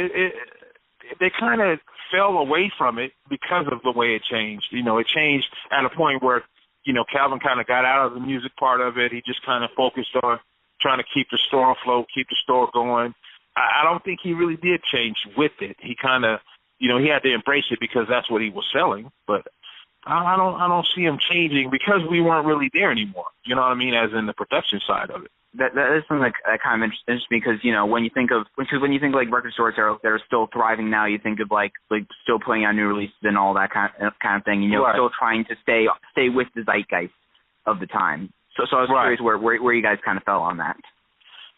[SPEAKER 8] They kind of fell away from it because of the way it changed. It changed at a point where Kelvin kind of got out of the music part of it. He just kind of focused on trying to keep the store afloat, keep the store going. I don't think he really did change with it. He kind of, he had to embrace it because that's what he was selling. But I don't see him changing because we weren't really there anymore. You know what I mean? As in the production side of it.
[SPEAKER 5] That is something that kind of interests me because when you think like record stores that are still thriving now, you think of like still putting out new releases and all that kind of thing. And
[SPEAKER 8] right.
[SPEAKER 5] Still trying to stay with the zeitgeist of the time. So I was
[SPEAKER 8] right.
[SPEAKER 5] curious where you guys kind of fell on that.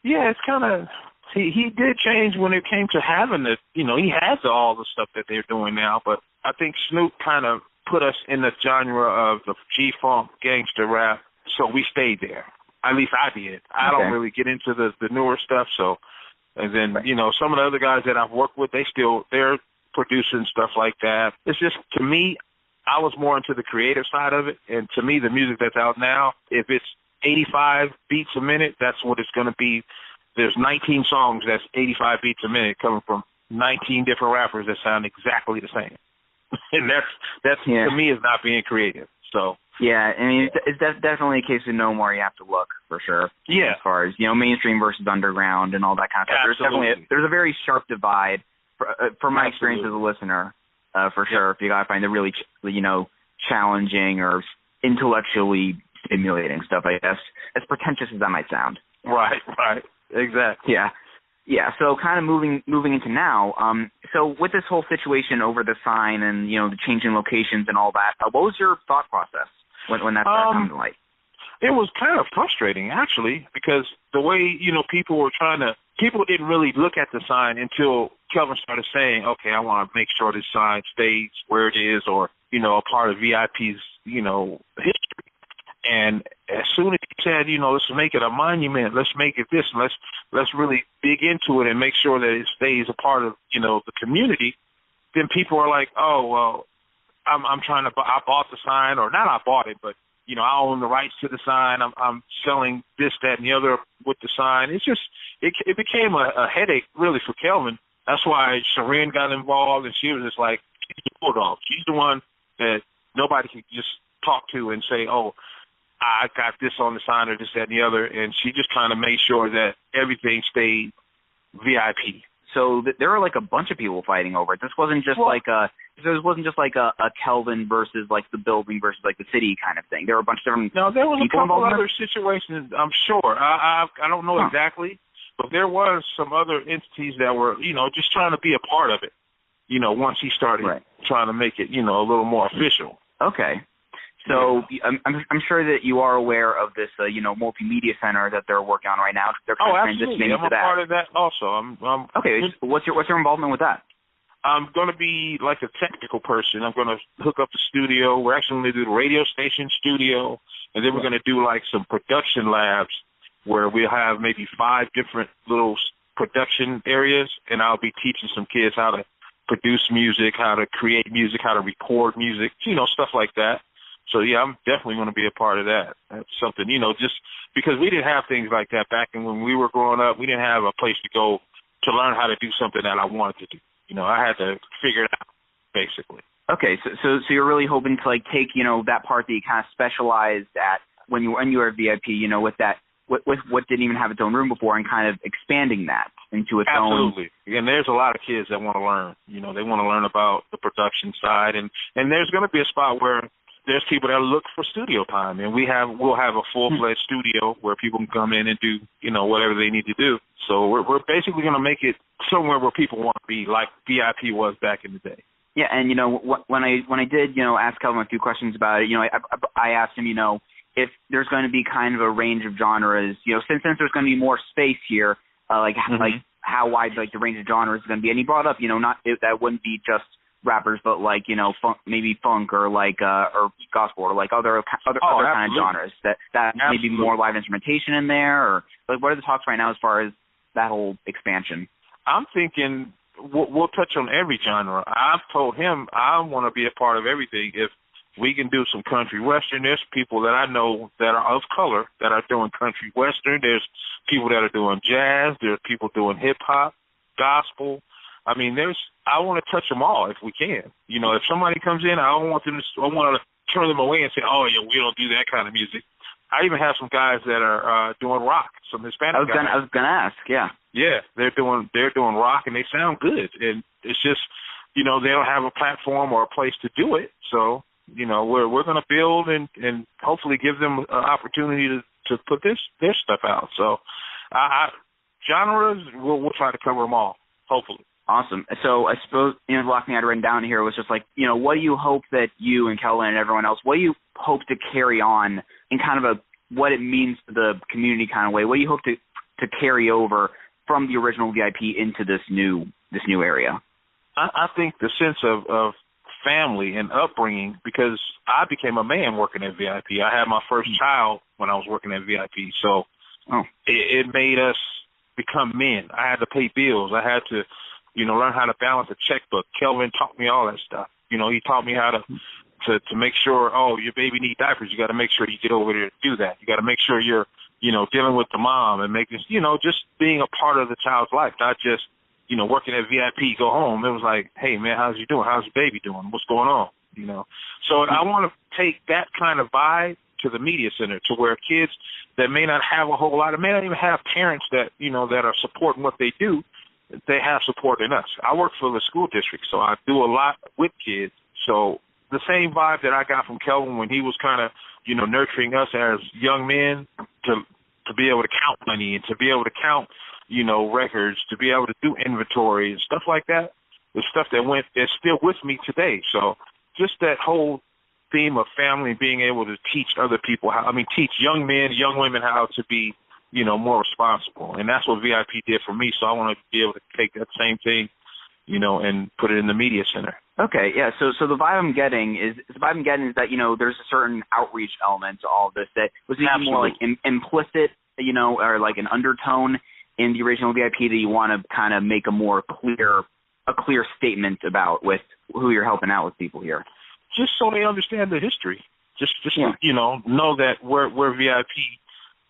[SPEAKER 8] Yeah, it's kind of he did change when it came to having the he has all the stuff that they're doing now, but I think Snoop kind of put us in the genre of the G-funk gangster rap, so we stayed there. At least I did. I don't really get into the newer stuff. So, and then some of the other guys that I've worked with, they're producing stuff like that. It's just, to me, I was more into the creative side of it, and to me, the music that's out now, if it's 85 beats a minute, that's what it's going to be. There's 19 songs that's 85 beats a minute coming from 19 different rappers that sound exactly the same, and that's to me is not being creative. So.
[SPEAKER 5] Yeah, I mean, it's definitely a case of know more you have to look, for sure.
[SPEAKER 8] Yeah.
[SPEAKER 5] As far as, mainstream versus underground and all that kind of stuff.
[SPEAKER 8] Absolutely.
[SPEAKER 5] There's a very sharp divide, from my experience as a listener, for sure, if you got to find the really, challenging or intellectually stimulating stuff, I guess, as pretentious as that might sound.
[SPEAKER 8] Right, exactly.
[SPEAKER 5] Yeah, so kind of moving into now, so with this whole situation over the sign and, the changing locations and all that, what was your thought process when that started coming to light?
[SPEAKER 8] It was kind of frustrating, actually, because the way, people didn't really look at the sign until Kelvin started saying, okay, I want to make sure this sign stays where it is or, a part of v.i.p's, history. And as soon as he said, let's make it a monument, let's make it this, and let's really dig into it and make sure that it stays a part of, the community, then people are like, oh, well, I bought the sign, or not I bought it, but, I own the rights to the sign. I'm selling this, that, and the other with the sign. It's just, it became a headache, really, for Kelvin. That's why Shireen got involved, and she was just like, she's the bulldog. She's the one that nobody could just talk to and say, oh, I got this on the sign or this, that, and the other, and she just kind of made sure that everything stayed v.i.p.
[SPEAKER 5] So there were like a bunch of people fighting over it. This wasn't just like a Kelvin versus like the building versus like the city kind of thing. There were a bunch of different.
[SPEAKER 8] No, there was a couple
[SPEAKER 5] other
[SPEAKER 8] situations. I'm sure. I don't know exactly, but there was some other entities that were just trying to be a part of it. Once he started trying to make it a little more official.
[SPEAKER 5] Okay. So I'm sure that you are aware of this, multimedia center that they're working on right now. They're
[SPEAKER 8] absolutely. I'm a part of that also.
[SPEAKER 5] Okay. What's your involvement with that?
[SPEAKER 8] I'm going to be like a technical person. I'm going to hook up the studio. We're actually going to do the radio station studio, and then we're going to do like some production labs where we'll have maybe 5 different little production areas, and I'll be teaching some kids how to produce music, how to create music, how to record music, stuff like that. So, yeah, I'm definitely going to be a part of that. That's something, just because we didn't have things like that back when we were growing up. We didn't have a place to go to learn how to do something that I wanted to do. I had to figure it out, basically.
[SPEAKER 5] Okay, so you're really hoping to, like, take, that part that you kind of specialized at when you were at v.i.p., with that, with what didn't even have its own room before and kind of expanding that into its own.
[SPEAKER 8] Absolutely. And there's a lot of kids that want to learn. They want to learn about the production side. And there's going to be a spot where there's people that look for studio time, and we'll have a full-fledged studio where people can come in and do, whatever they need to do. So we're basically going to make it somewhere where people want to be, like v.i.p. was back in the day.
[SPEAKER 5] Yeah, and when I did ask Kelvin a few questions about it, I asked him if there's going to be kind of a range of genres, since there's going to be more space here, like how wide like the range of genres is going to be, and he brought up that wouldn't be just rappers, but like maybe funk or like or gospel or like other kind of genres that maybe more live instrumentation in there, or like what are the talks right now as far as that whole expansion?
[SPEAKER 8] I'm thinking we'll touch on every genre. I've told him I want to be a part of everything. If We can do some country western. There's people that I know that are of color that are doing country western. There's people that are doing jazz. There's people doing hip hop, gospel. I mean, I want to touch them all if we can. You know, if somebody comes in, I want to turn them away and say, oh, yeah, we don't do that kind of music. I even have some guys that are doing rock, some Hispanic guys.
[SPEAKER 5] I was gonna ask, yeah.
[SPEAKER 8] Yeah, they're doing rock, and they sound good. And it's just, you know, they don't have a platform or a place to do it. So, you know, we're going to build and hopefully give them an opportunity to put their stuff out. So, genres, we'll try to cover them all, hopefully.
[SPEAKER 5] Awesome. So I suppose, you know, the last thing I'd written down here was just like, you know, what do you hope that you and Kelvin and everyone else, what do you hope to carry on in kind of what it means to the community kind of way? What do you hope to carry over from the original v.i.p. into this new area?
[SPEAKER 8] I think the sense of family and upbringing, because I became a man working at v.i.p. I had my first child when I was working at v.i.p. So it made us become men. I had to pay bills. I had to, you know, learn how to balance a checkbook. Kelvin taught me all that stuff. You know, he taught me how to make sure, oh, your baby needs diapers. You got to make sure you get over there to do that. You got to make sure you're, you know, dealing with the mom and making, you know, just being a part of the child's life, not just, you know, working at v.i.p., go home. It was like, hey, man, how's you doing? How's your baby doing? What's going on? You know, so I want to take that kind of vibe to the media center, to where kids that may not have a whole lot, may not even have parents that, you know, that are supporting what they do, they have support in us. I work for the school district, so I do a lot with kids. So the same vibe that I got from Kelvin when he was kind of, you know, nurturing us as young men to be able to count money and to be able to count, you know, records, to be able to do inventory and stuff like that, the stuff that's still with me today. So just that whole theme of family, being able to teach other people teach young men, young women how to be, you know, more responsible. And that's what v.i.p. did for me. So I want to be able to take that same thing, you know, and put it in the media center.
[SPEAKER 5] Okay, yeah. So the vibe I'm getting is that, you know, there's a certain outreach element to all of this that was even more like implicit, you know, or like an undertone in the original v.i.p. that you want to kind of make a clear statement about with who you're helping out with people here.
[SPEAKER 8] Just so they understand the history. Just you know that we're v.i.p.,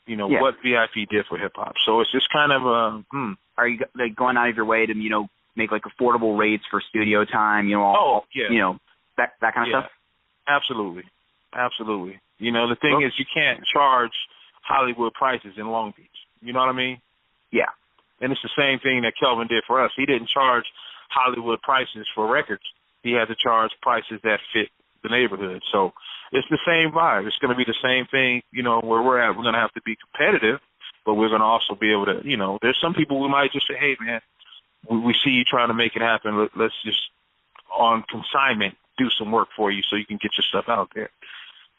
[SPEAKER 8] you know, what v.i.p. did for hip hop. So it's just kind of
[SPEAKER 5] Are you like going out of your way to, you know, make like affordable rates for studio time, you know, you know, that kind of stuff?
[SPEAKER 8] Absolutely. You know, the thing is, you can't charge Hollywood prices in Long Beach. You know what I mean?
[SPEAKER 5] Yeah.
[SPEAKER 8] And it's the same thing that Kelvin did for us. He didn't charge Hollywood prices for records. He had to charge prices that fit the neighborhood. So it's the same vibe. It's going to be the same thing, you know, where we're at. We're going to have to be competitive, but we're going to also be able to, you know, there's some people we might just say, hey, man, we see you trying to make it happen. Let's just, on consignment, do some work for you so you can get your stuff out there.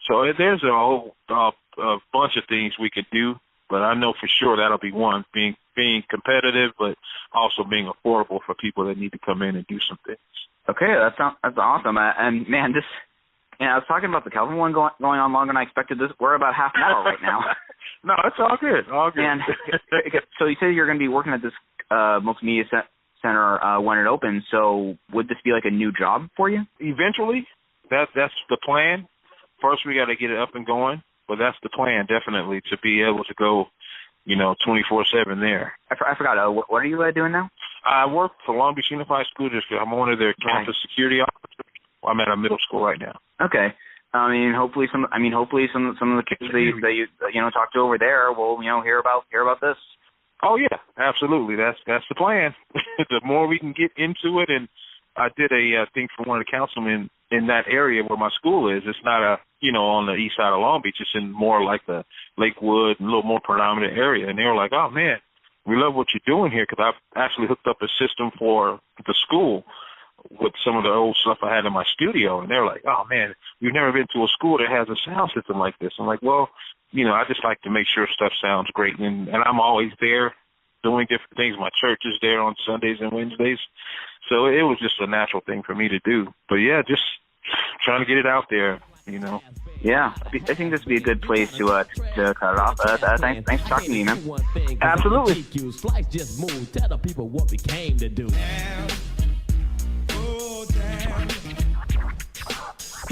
[SPEAKER 8] So there's a whole bunch of things we could do, but I know for sure that'll be one, being competitive, but also being affordable for people that need to come in and do some things.
[SPEAKER 5] Okay, that's awesome. And man, I was talking about the Kelvin one going on longer than I expected. We're about half an hour right now.
[SPEAKER 8] No, it's all good. And
[SPEAKER 5] so you said you're going to be working at this multimedia center when it opens. So would this be like a new job for you?
[SPEAKER 8] Eventually, that's the plan. First, we got to get it up and going, but that's the plan, definitely, to be able to go, you know, 24/7 there.
[SPEAKER 5] I forgot. What are you doing now?
[SPEAKER 8] I work for Long Beach Unified School District. I'm one of their campus security officers. I'm at a middle school right now.
[SPEAKER 5] Okay. Hopefully some of the kids that you know talk to over there will, you know, hear about this.
[SPEAKER 8] Oh yeah, absolutely. That's the plan. The more we can get into it, and I did a thing for one of the councilmen in that area where my school is. It's not on the east side of Long Beach. It's in more like the Lakewood, a little more predominant area. And they were like, oh man, we love what you're doing here, because I've actually hooked up a system for the school with some of the old stuff I had in my studio. And they're like, oh man, we've never been to a school that has a sound system like this. I'm like, well, you know, I just like to make sure stuff sounds great. And I'm always there doing different things. My church is there on Sundays and Wednesdays. So it was just a natural thing for me to do. But yeah, just trying to get it out there, you know.
[SPEAKER 5] Yeah, I think this would be a good place to cut it off. Thanks for talking to me, man.
[SPEAKER 8] Absolutely.
[SPEAKER 7] Just move. Tell the people what we came to do.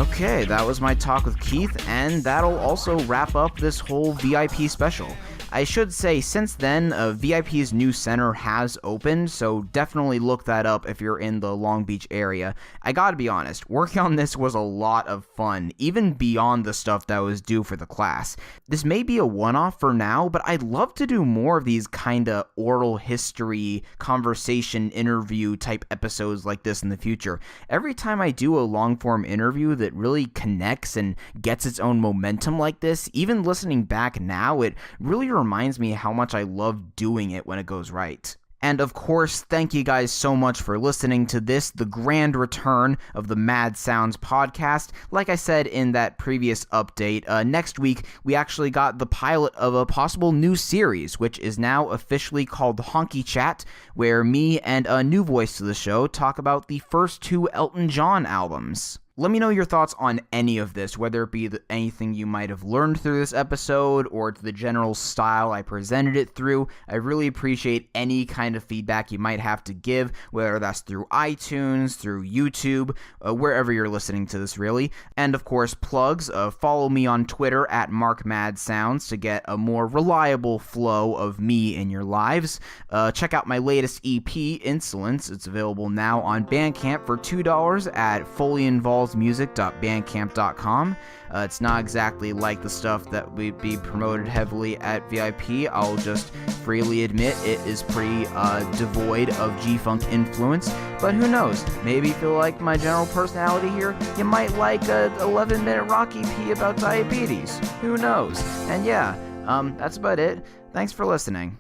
[SPEAKER 1] Okay, that was my talk with Keith, and that'll also wrap up this whole VIP special. I should say, since then, VIP's new center has opened, so definitely look that up if you're in the Long Beach area. I gotta be honest, working on this was a lot of fun, even beyond the stuff that was due for the class. This may be a one-off for now, but I'd love to do more of these kinda oral history, conversation, interview type episodes like this in the future. Every time I do a long-form interview that really connects and gets its own momentum like this, even listening back now, it really reminds me how much I love doing it when it goes right. And of course, thank you guys so much for listening to this, the grand return of the Mad Sounds podcast. Like I said in that previous update, next week we actually got the pilot of a possible new series, which is now officially called Honky Chat, where me and a new voice to the show talk about the first 2 Elton John albums. Let me know your thoughts on any of this, whether it be anything you might have learned through this episode or the general style I presented it through. I really appreciate any kind of feedback you might have to give, whether that's through iTunes, through YouTube, wherever you're listening to this really. And of course, plugs. Follow me on Twitter at MarkMadSounds to get a more reliable flow of me in your lives. Check out my latest EP, Insolence. It's available now on Bandcamp for $2 at fullyinvolvedmusic.bandcamp.com. It's not exactly like the stuff that would be promoted heavily at VIP. I'll just freely admit it is pretty devoid of G-Funk influence, but who knows? Maybe if you like my general personality here, you might like a 11-minute rock EP about diabetes. Who knows? And yeah, that's about it. Thanks for listening.